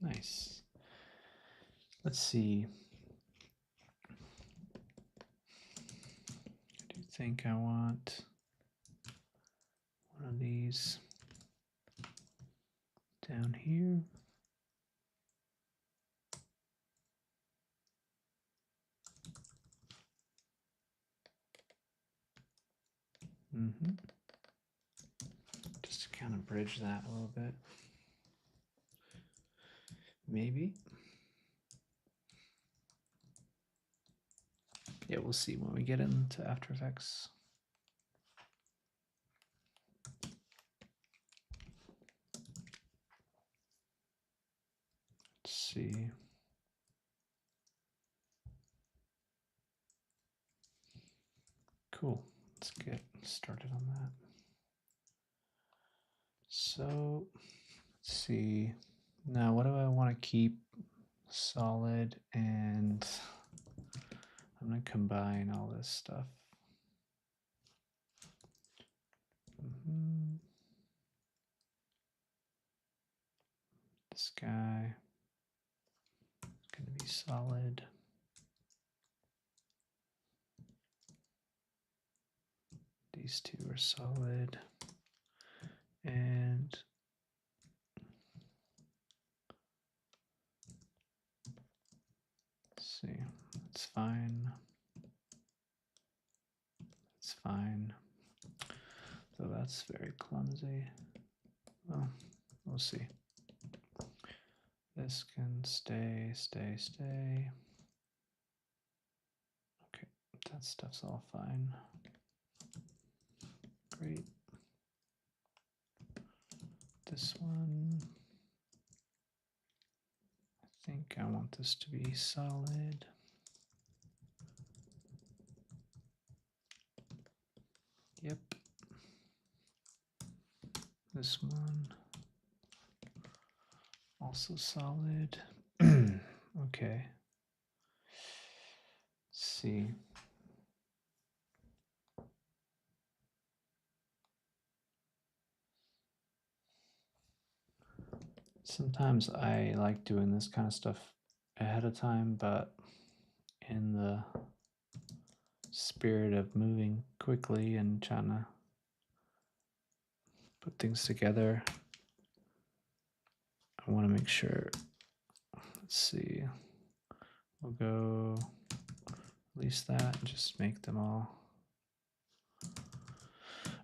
Nice. Let's see. I do think I want one of these down here. Just to kind of bridge that a little bit. Maybe. Yeah, we'll see when we get into After Effects. Let's see. Cool. Let's get started on that. So, let's see. Now, what do I want to keep solid? And I'm going to combine all this stuff. This guy is going to be solid. These two are solid. And let's see, it's fine. It's fine. So that's very clumsy. Well, we'll see. This can stay. Okay, that stuff's all fine. Great. This one, I think I want this to be solid. Yep. This one, also solid. Okay. Let's see. Sometimes I like doing this kind of stuff ahead of time, but in the spirit of moving quickly and trying to put things together, I want to make sure. Let's see. We'll go release that and just make them all.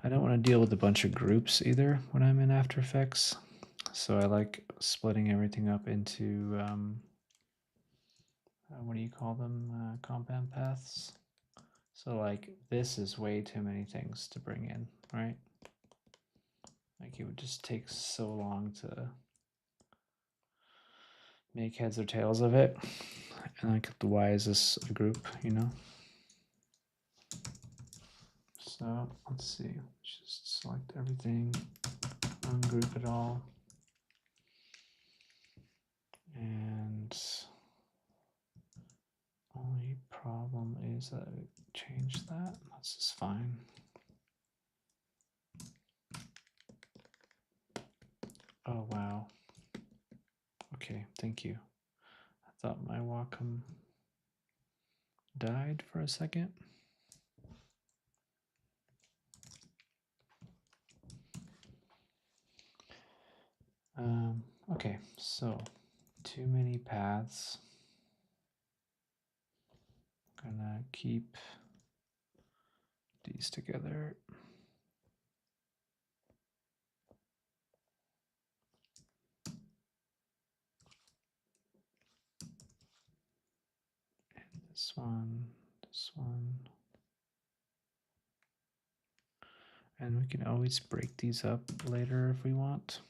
I don't want to deal with a bunch of groups either when I'm in After Effects. So I like splitting everything up into, what do you call them? Compound paths. So like this is way too many things to bring in, right? Like it would just take so long to make heads or tails of it. And like why is this a group, you know? So let's see, just select everything, ungroup it all. And only problem is that I changed that. That's just fine. Oh, wow. Okay, thank you. I thought my Wacom died for a second. Okay, so too many paths. Gonna keep these together. And this one, this one. And we can always break these up later if we want.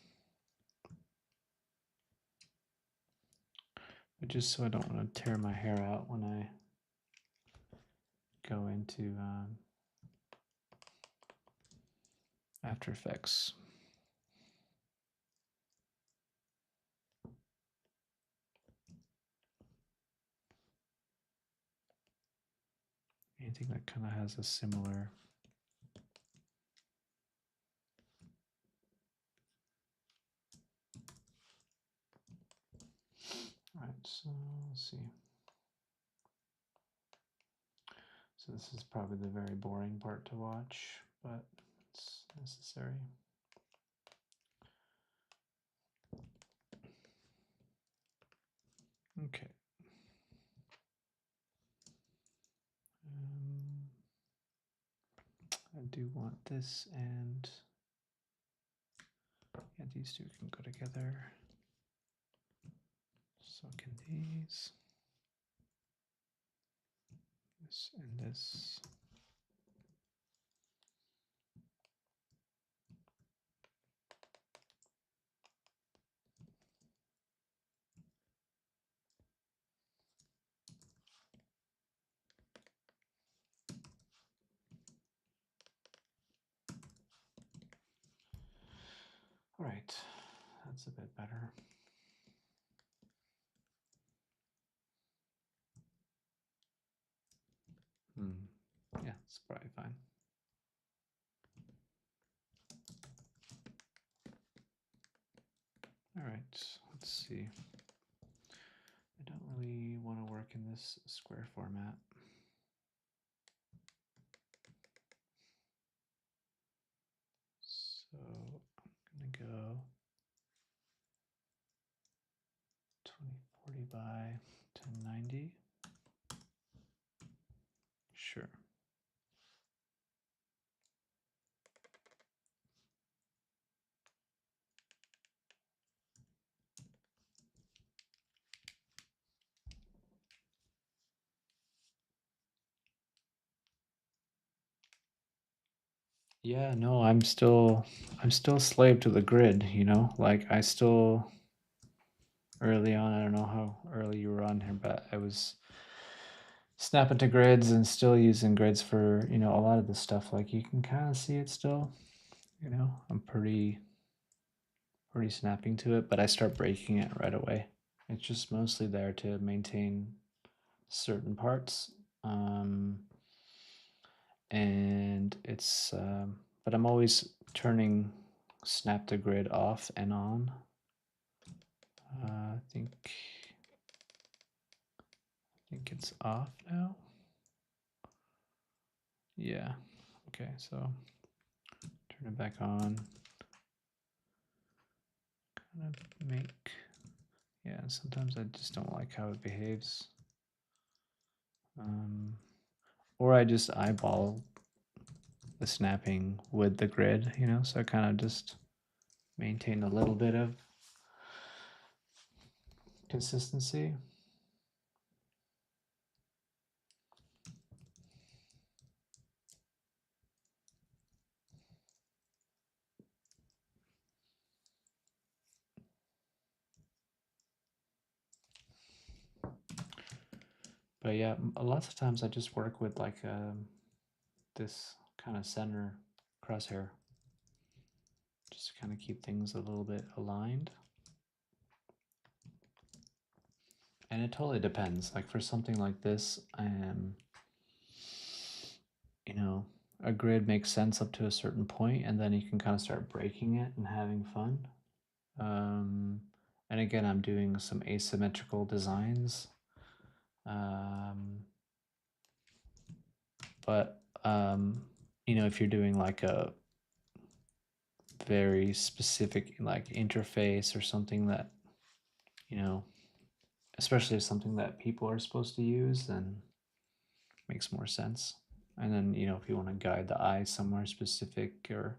But just so I don't want to tear my hair out when I go into After Effects. Anything that kind of has a similar. All right, so let's see. So this is probably the very boring part to watch, but it's necessary. Okay. I do want this, and yeah, these two can go together. So can these. This and this. All right, that's a bit better. Yeah, it's probably fine. All right, let's see. I don't really want to work in this square format. So I'm gonna go 2040 by 1090. Sure. Yeah, no, I'm still slave to the grid, you know? Like I still early on, I don't know how early you were on here, but I was snapping to grids and still using grids for, you know, a lot of the stuff. Like you can kind of see it still, you know. I'm pretty snapping to it, but I start breaking it right away. It's just mostly there to maintain certain parts. And it's but I'm always turning snap to grid off and on. I think it's off now. Yeah. Okay, so turn it back on. Kind of make, yeah, sometimes I just don't like how it behaves. Or I just eyeball the snapping with the grid, you know, so I kind of just maintain a little bit of consistency. But yeah, lots of times I just work with like this kind of center crosshair, just to kind of keep things a little bit aligned. And it totally depends. Like for something like this, you know, a grid makes sense up to a certain point, and then you can kind of start breaking it and having fun. And again, I'm doing some asymmetrical designs. But you know, if you're doing like a very specific like interface or something that, you know, especially if something that people are supposed to use, then makes more sense. And then, you know, if you want to guide the eye somewhere specific, or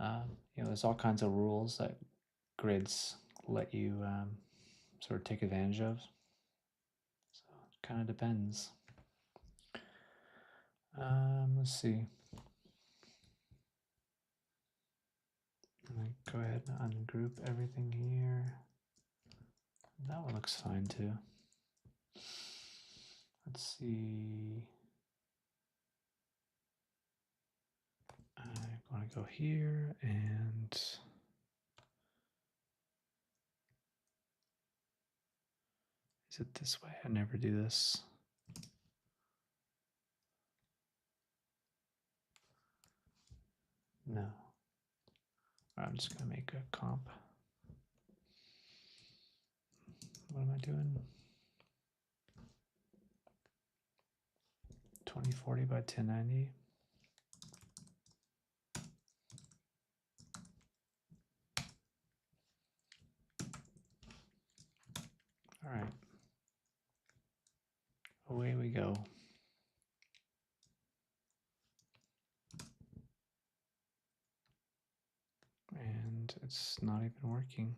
you know, there's all kinds of rules that grids let you sort of take advantage of. So it kind of depends. Let's see. Go ahead and ungroup everything here. That one looks fine too. Let's see. I want to go here and is it this way? I never do this. No. I'm just going to make a comp. What am I doing? 2040 by 1090. All right. Away we go. And it's not even working.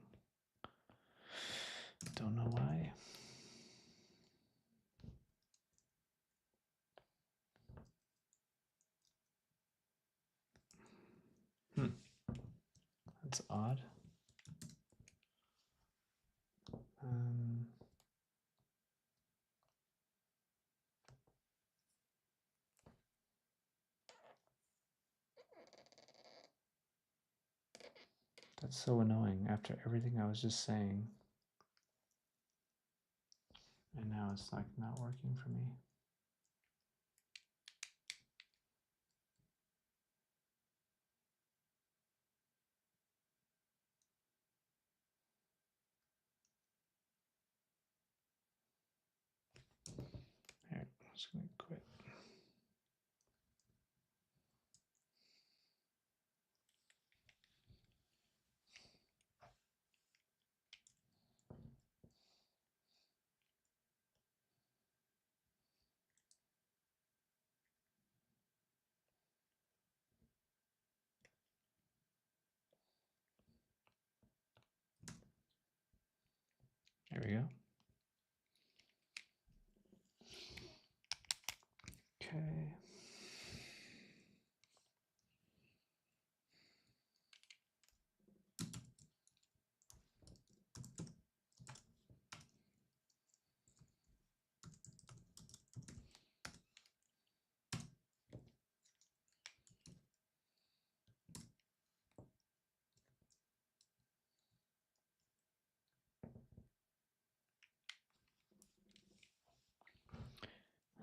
Don't know why. That's odd. That's so annoying after everything I was just saying. And now it's like not working for me. Here, I'm just gonna quit. There we go. Okay.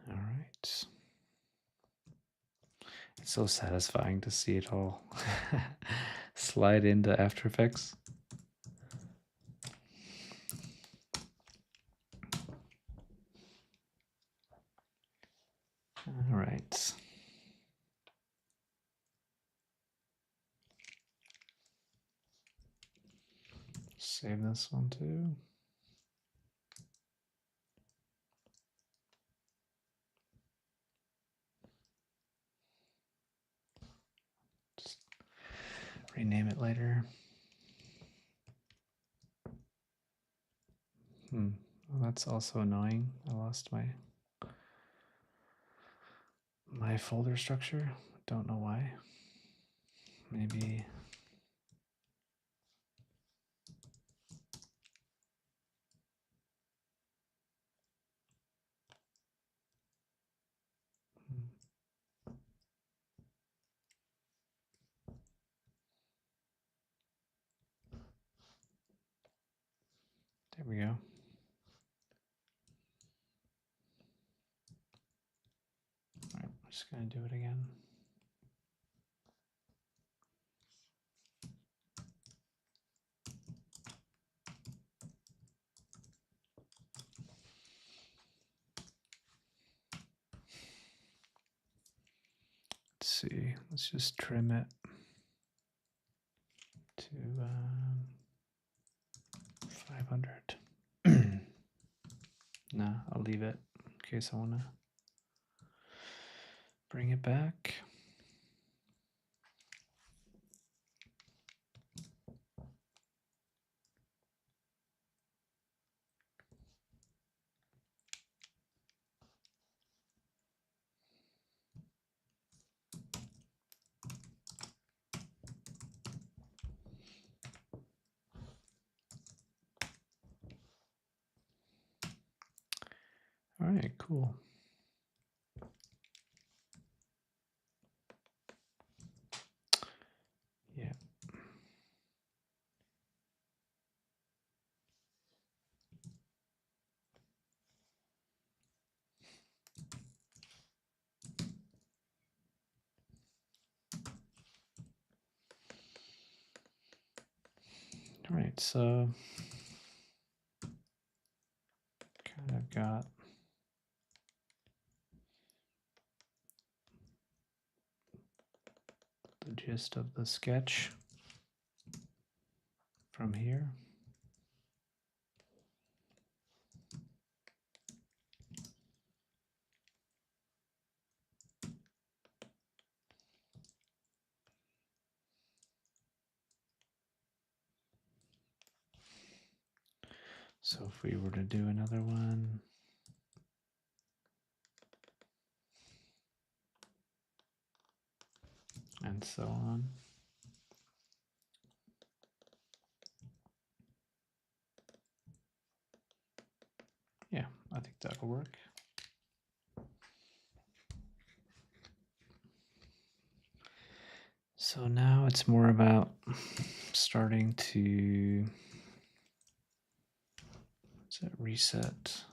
All right. It's so satisfying to see it all slide into After Effects. All right. Save this one too. Just rename it later. Well, that's also annoying. I lost my folder structure. Don't know why. Maybe there we go. All right, I'm just gonna do it again. Let's see, let's just trim it. to 500. No, I'll leave it in case I want to bring it back. All right, cool. Yeah. All right, so kind of got the gist of the sketch from here. So if we were to do another one, and so on. Yeah, I think that'll work. So now it's more about starting to reset,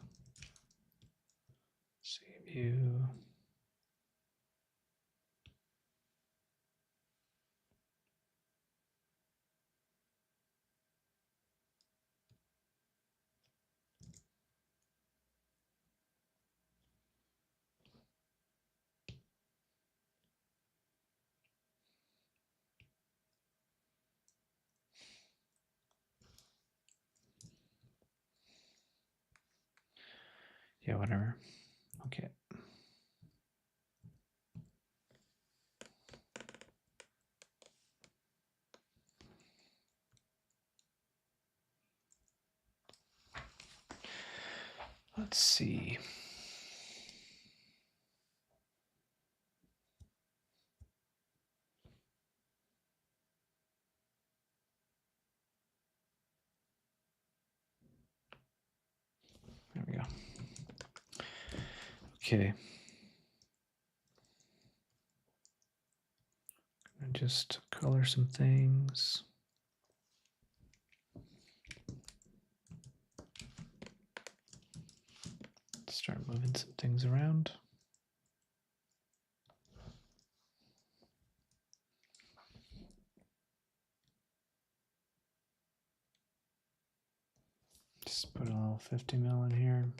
save view. Yeah, whatever. Okay. Let's see. There we go. Okay. And just color some things. Start moving some things around. Just put a little 50 mil in here.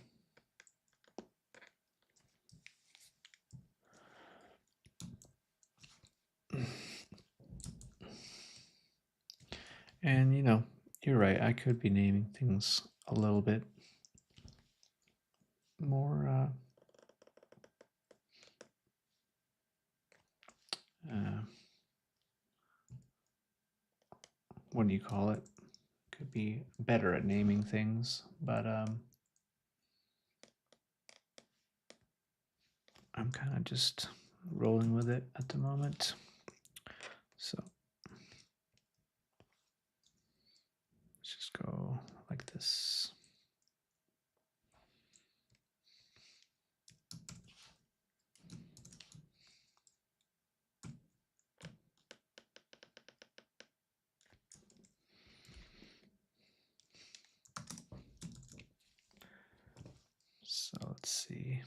And you know, you're right, I could be naming things a little bit more what do you call it? Could be better at naming things, but I'm kind of just rolling with it at the moment. So let's just go like this. So let's see.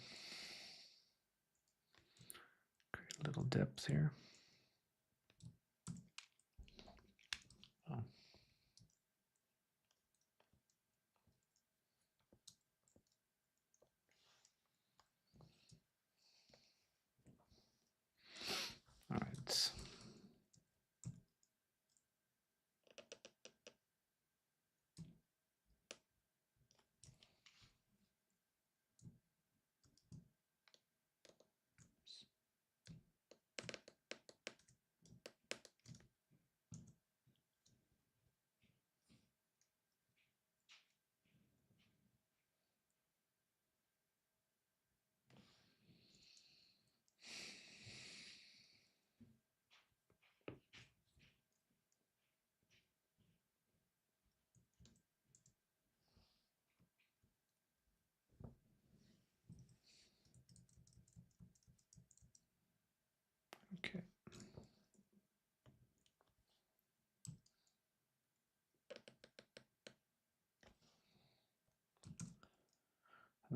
Create a little depth here. Oh. All right.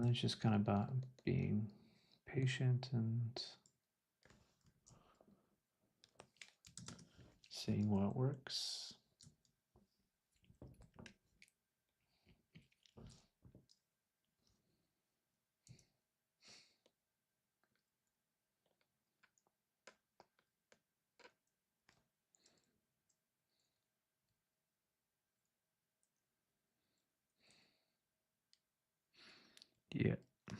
then it's just kind of about being patient and seeing what works. Yeah, I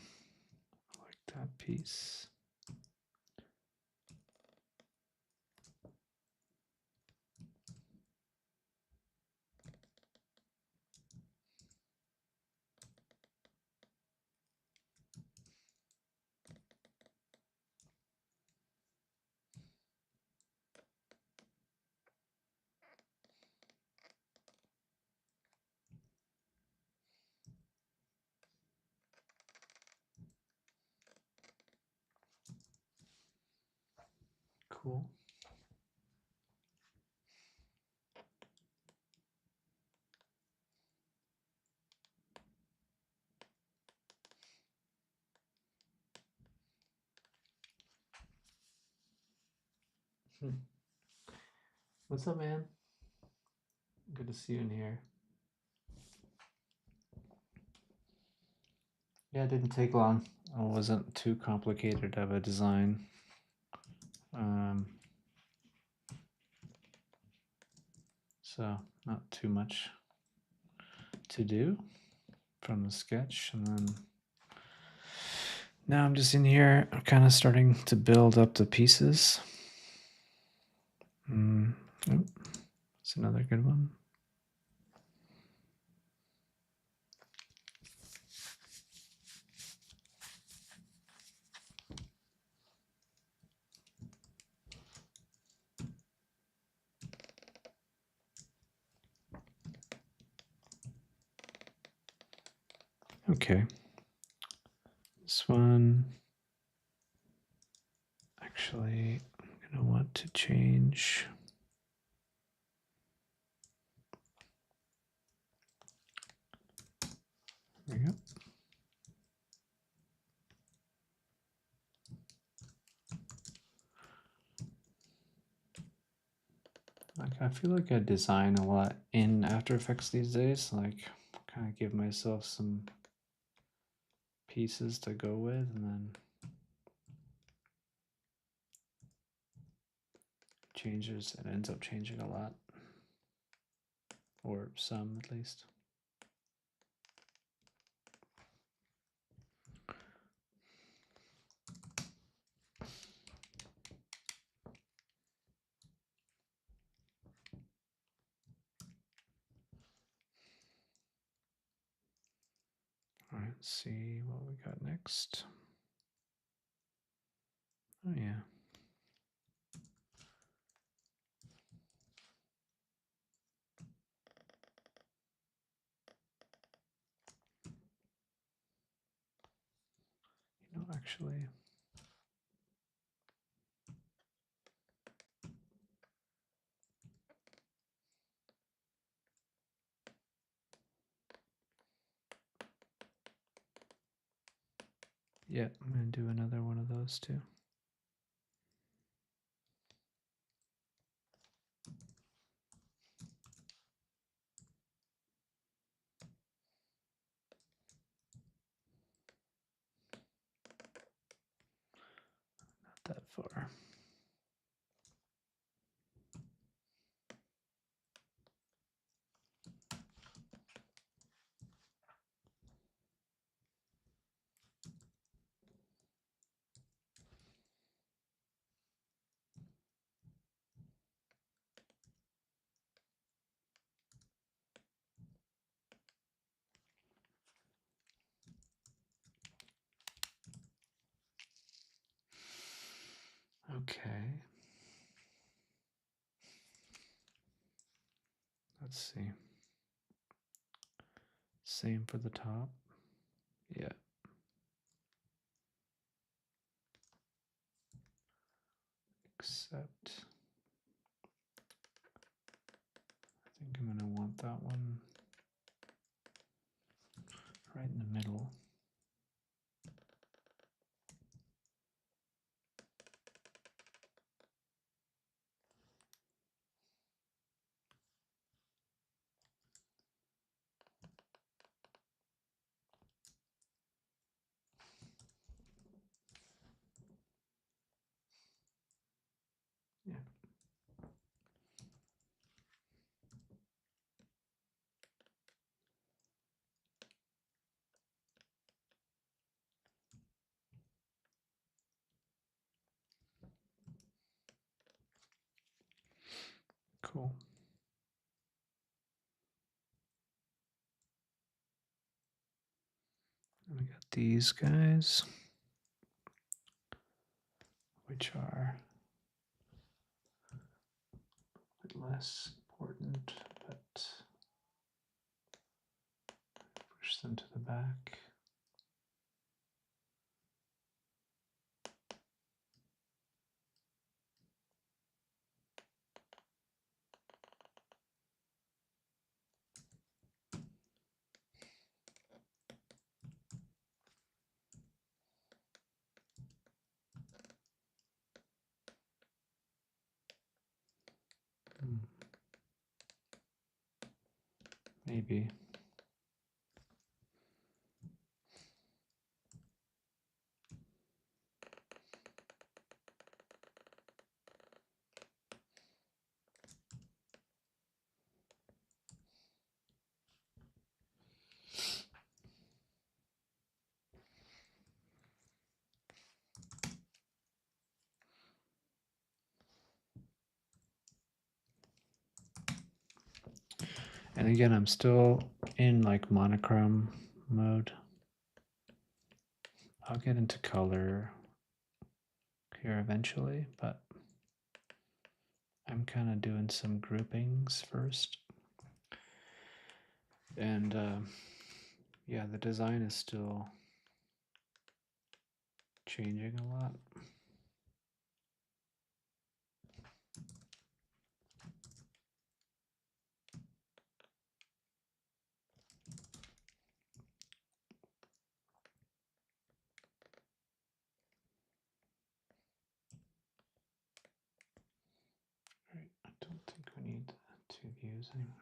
like that piece. Cool. What's up, man? Good to see you in here. Yeah, it didn't take long. It wasn't too complicated of a design. So not too much to do from the sketch. And then now I'm just in here kind of starting to build up the pieces. Oh, that's another good one. Okay. This one, actually, I'm going to want to change. There we go. Like, I feel like I design a lot in After Effects these days. Like, kind of give myself some pieces to go with, and then changes. It ends up changing a lot, or some at least. All right, let's see what we got next. Oh, yeah. You know, actually, yeah, I'm going to do another one of those too. Not that far. Okay. Let's see. Same for the top. Yeah. Except I think I'm going to want that one right in the middle. Cool. And we got these guys, which are a bit less important, but push them to the back. Maybe. And again, I'm still in like monochrome mode. I'll get into color here eventually, but I'm kind of doing some groupings first. And yeah, the design is still changing a lot. Right, I don't think we need two views anymore.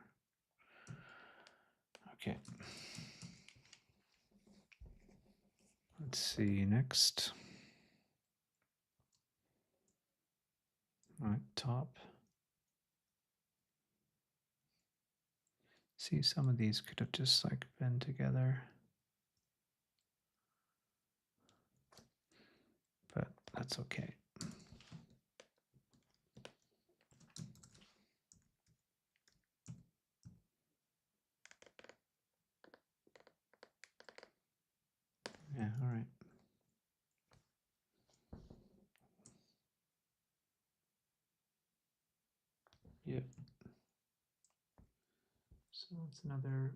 Okay. Let's see next. All right, top. See, some of these could have just like been together, but that's okay. Yeah, all right. Yep. So that's another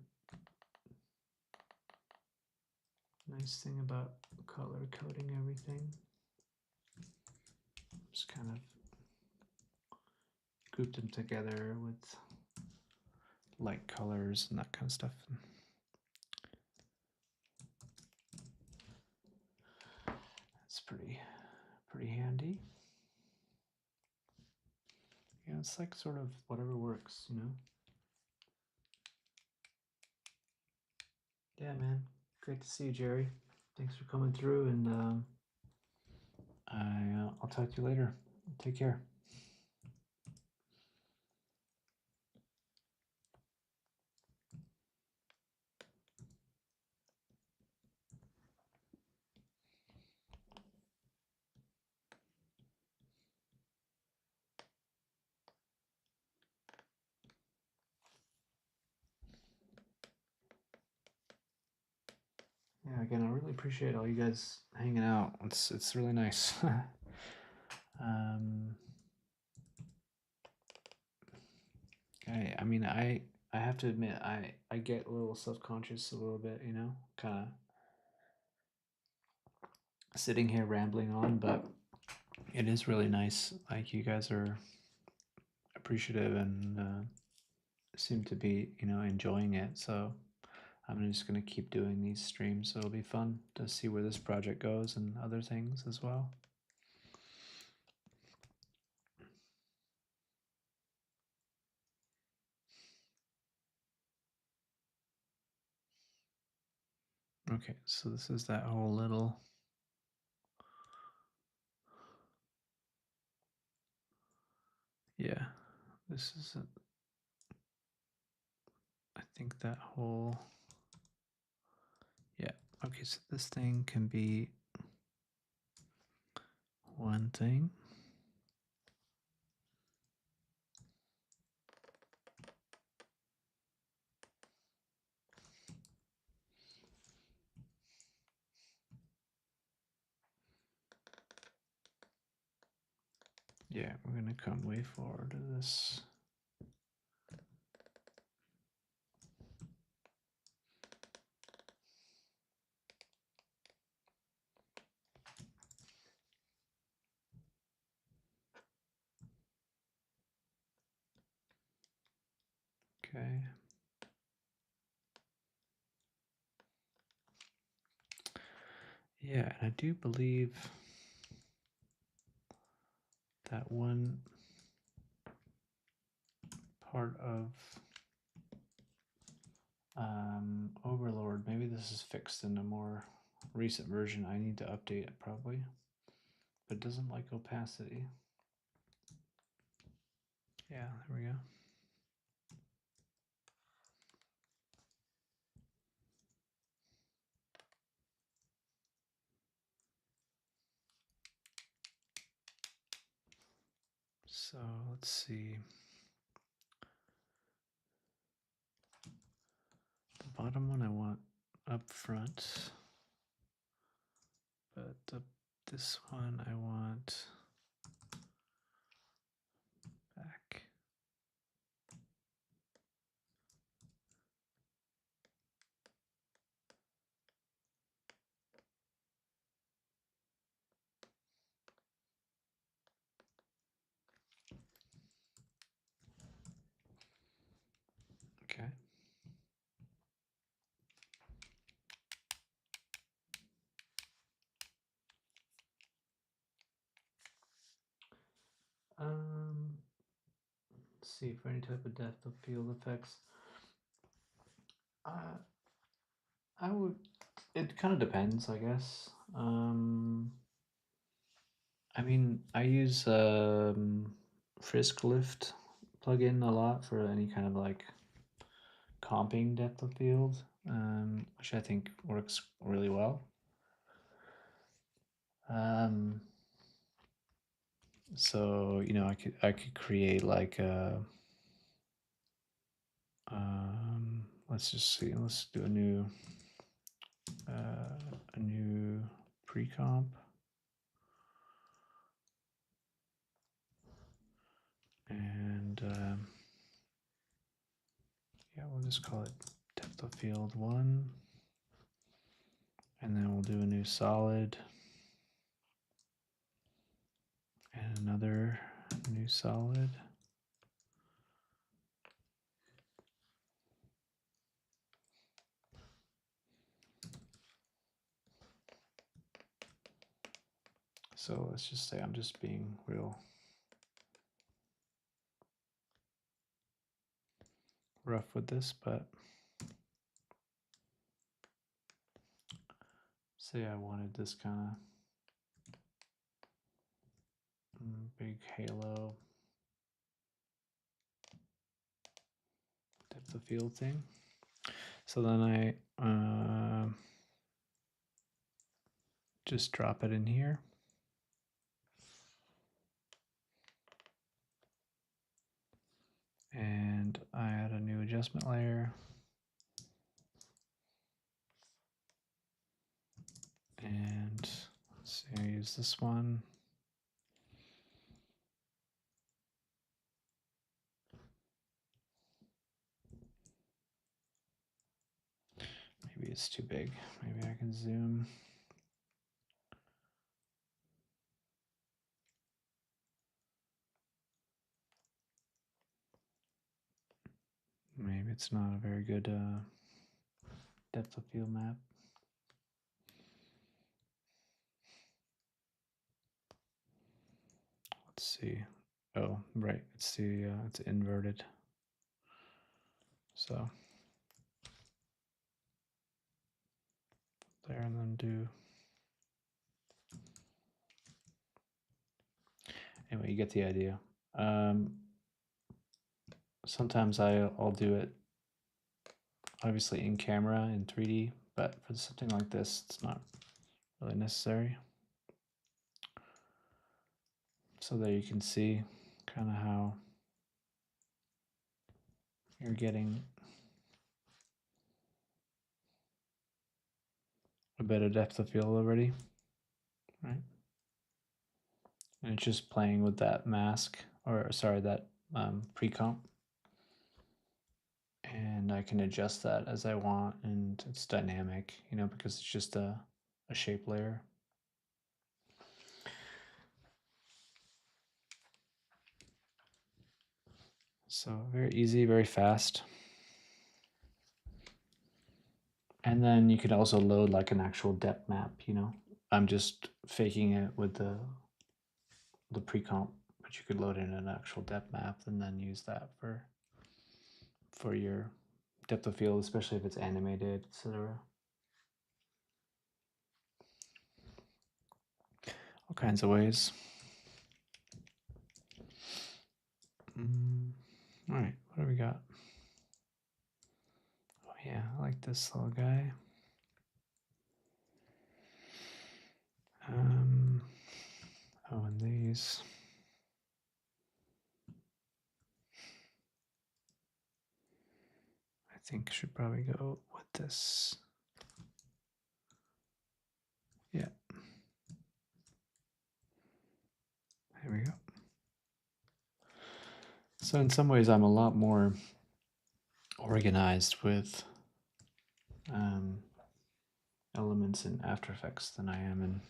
nice thing about color coding everything. Just kind of group them together with light colors and that kind of stuff. That's pretty handy. Yeah, it's like sort of whatever works, you know? Yeah, man. Great to see you, Jerry. Thanks for coming through, and I'll talk to you later. Take care. Yeah, again, I really appreciate all you guys hanging out. It's really nice. I mean, I have to admit, I get a little self-conscious a little bit, you know, kind of sitting here rambling on, but it is really nice. Like you guys are appreciative and seem to be, you know, enjoying it. So I'm just gonna keep doing these streams. So it'll be fun to see where this project goes and other things as well. Okay, so this is that whole little yeah. This is I think that whole yeah. Okay, so this thing can be one thing. Yeah, we're gonna come way forward to this. Okay. Yeah, and I do believe that one part of Overlord, maybe this is fixed in a more recent version. I need to update it probably, but it doesn't like opacity. Yeah, there we go. So let's see. The bottom one I want up front, but this one I want back. Okay. Let's see for any type of depth of field effects. I would. It kind of depends, I guess. I mean, I use Frisk Lift plugin a lot for any kind of like comping depth of field, which I think works really well. So you know, I could create like let's just see, let's do a new pre-comp. And yeah, we'll just call it depth of field 1. And then we'll do a new solid. And another new solid. So let's just say I'm just being real rough with this, but say I wanted this kind of big halo depth of field thing. So then I just drop it in here. And I add a new adjustment layer. And let's see, I use this one. Maybe it's too big. Maybe I can zoom. Maybe it's not a very good depth of field map. Let's see. Oh, right. It's inverted. So there, and then do. Anyway, you get the idea. Sometimes I'll do it obviously in camera in 3D, but for something like this, it's not really necessary. So there you can see kind of how you're getting a better depth of field already, right? And it's just playing with that mask, or sorry, that pre-comp. And I can adjust that as I want, and it's dynamic, you know, because it's just a shape layer. So very easy, very fast. And then you could also load like an actual depth map, you know. I'm just faking it with the pre-comp, but you could load in an actual depth map and then use that for your depth of field, especially if it's animated, etc. All kinds of ways. All right, what do we got? Oh yeah, I like this little guy. Oh, and these. I think should probably go with this. Yeah. There we go. So in some ways, I'm a lot more organized with elements in After Effects than I am in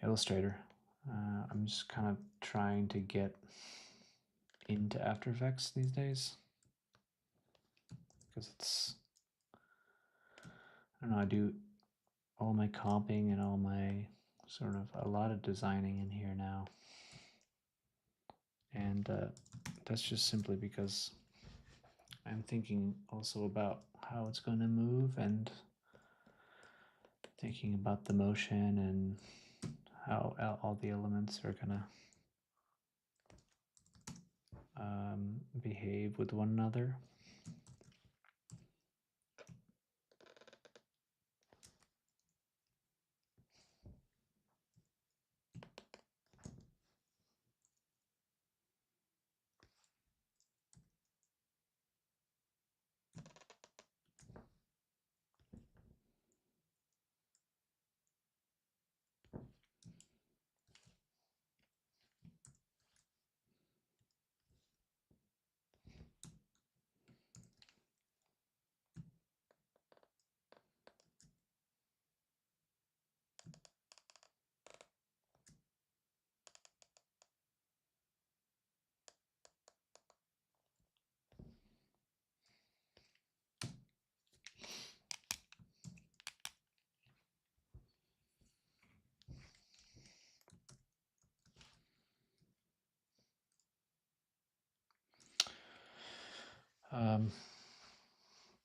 Illustrator. I'm just kind of trying to get into After Effects these days because it's, I don't know, I do all my comping and all my sort of a lot of designing in here now. And that's just simply because I'm thinking also about how it's going to move and thinking about the motion and how all the elements are going to behave with one another.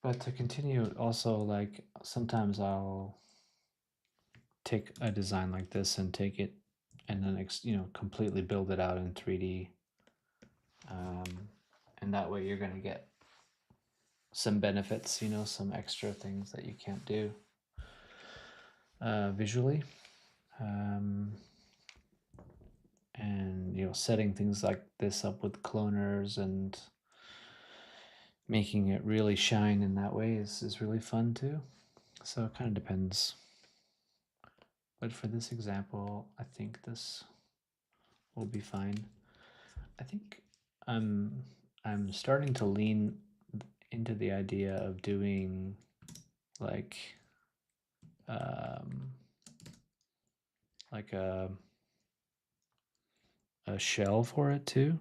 But to continue, also, like, sometimes I'll take a design like this and take it and then completely build it out in 3D, and that way you're going to get some benefits, some extra things that you can't do visually, and setting things like this up with cloners and making it really shine in that way is really fun too. So it kind of depends. But for this example, I think this will be fine. I think I'm starting to lean into the idea of doing like like a shell for it too.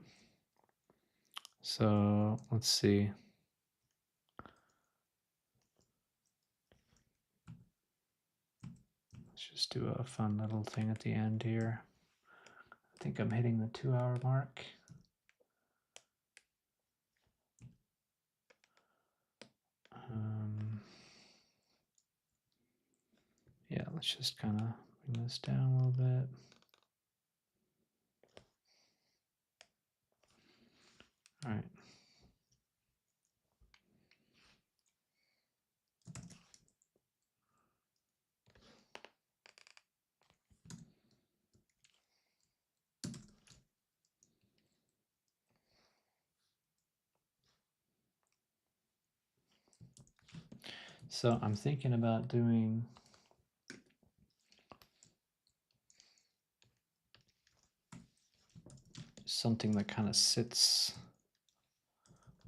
So let's see. Let's just do a fun little thing at the end here. I think I'm hitting the 2-hour mark. Yeah, let's just kind of bring this down a little bit. All right. So I'm thinking about doing something that kind of sits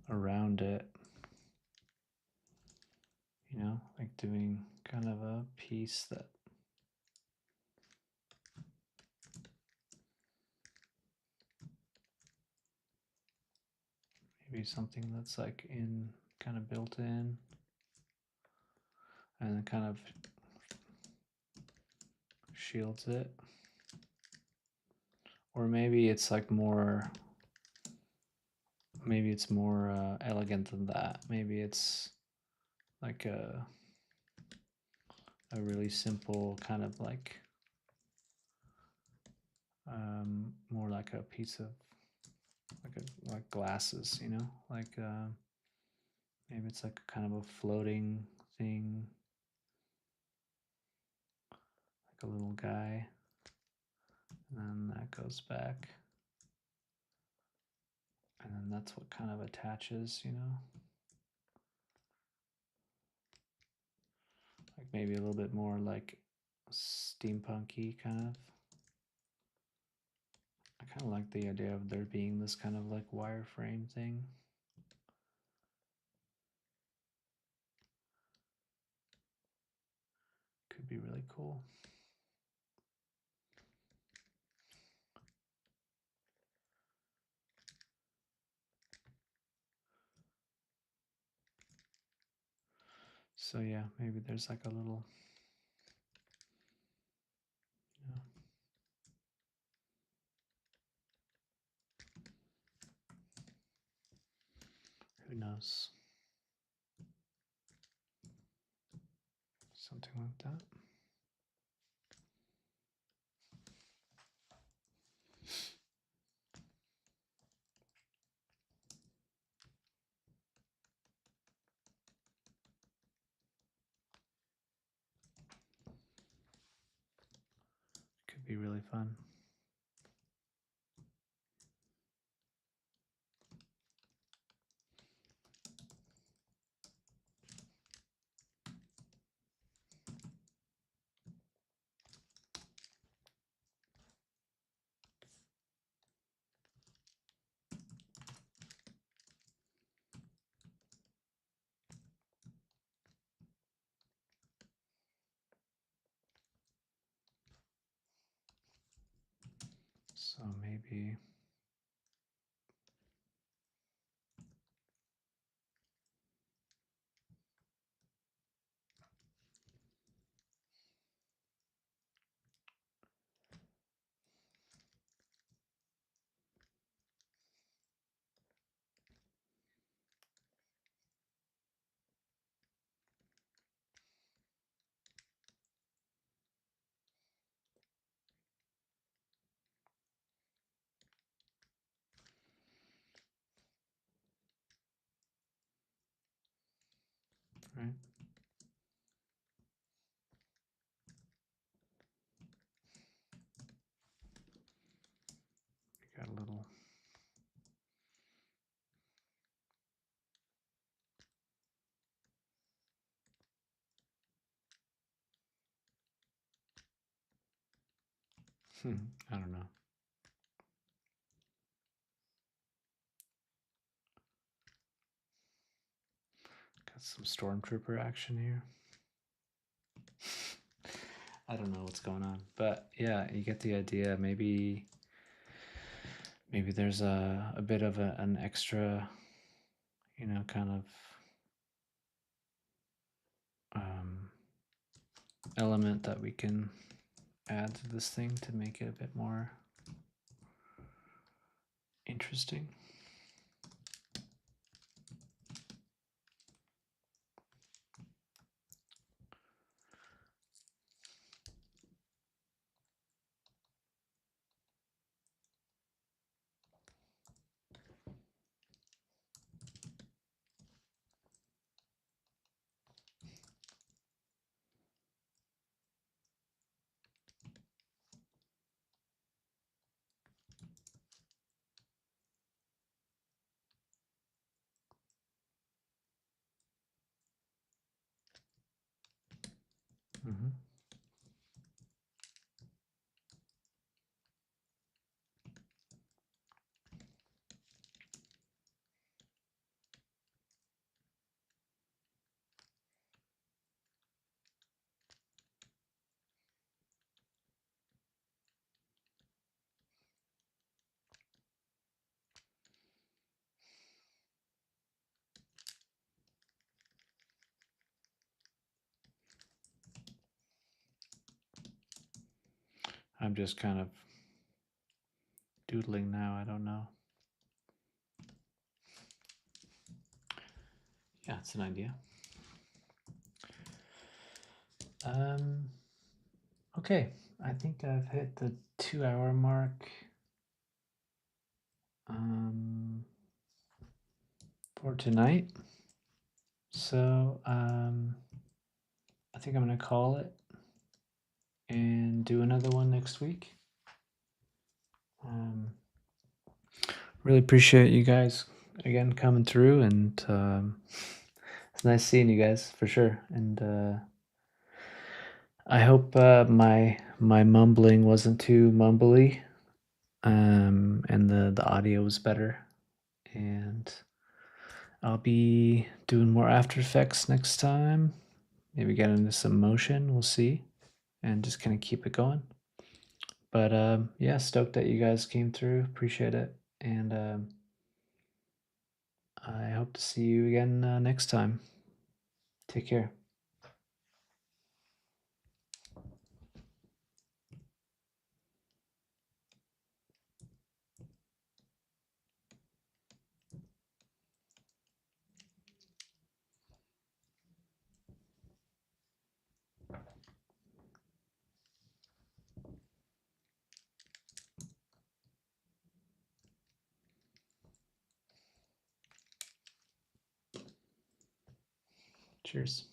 around it, you know, like doing kind of a piece that maybe something that's like in kind of built in and then kind of shields it. Or maybe it's like more, maybe it's more elegant than that. Maybe it's like a really simple kind of like more like a piece of like glasses, you know, like maybe it's like kind of a floating thing, like a little guy, and then that goes back, and then that's what kind of attaches, you know, like maybe a little bit more like steampunky kind of. I kind of like the idea of there being this kind of like wireframe thing. Could be really cool. So yeah, maybe there's like a little, you know, who knows? Something like that. Could be really fun. So maybe right? We got a little I don't know. Got some stormtrooper action here. I don't know what's going on, but yeah, you get the idea. Maybe there's a bit of an extra, you know, kind of element that we can add to this thing to make it a bit more interesting. Mm-hmm. I'm just kind of doodling now. I don't know. Yeah, it's an idea. Okay, I think I've hit the 2-hour mark for tonight. So I think I'm gonna call it and do another one next week. Really appreciate you guys again coming through, and it's nice seeing you guys for sure. And I hope my mumbling wasn't too mumbly, and the audio was better. And I'll be doing more After Effects next time. Maybe get into some motion. We'll see, and just kind of keep it going. But yeah, stoked that you guys came through. Appreciate it, and I hope to see you again next time. Take care. Cheers.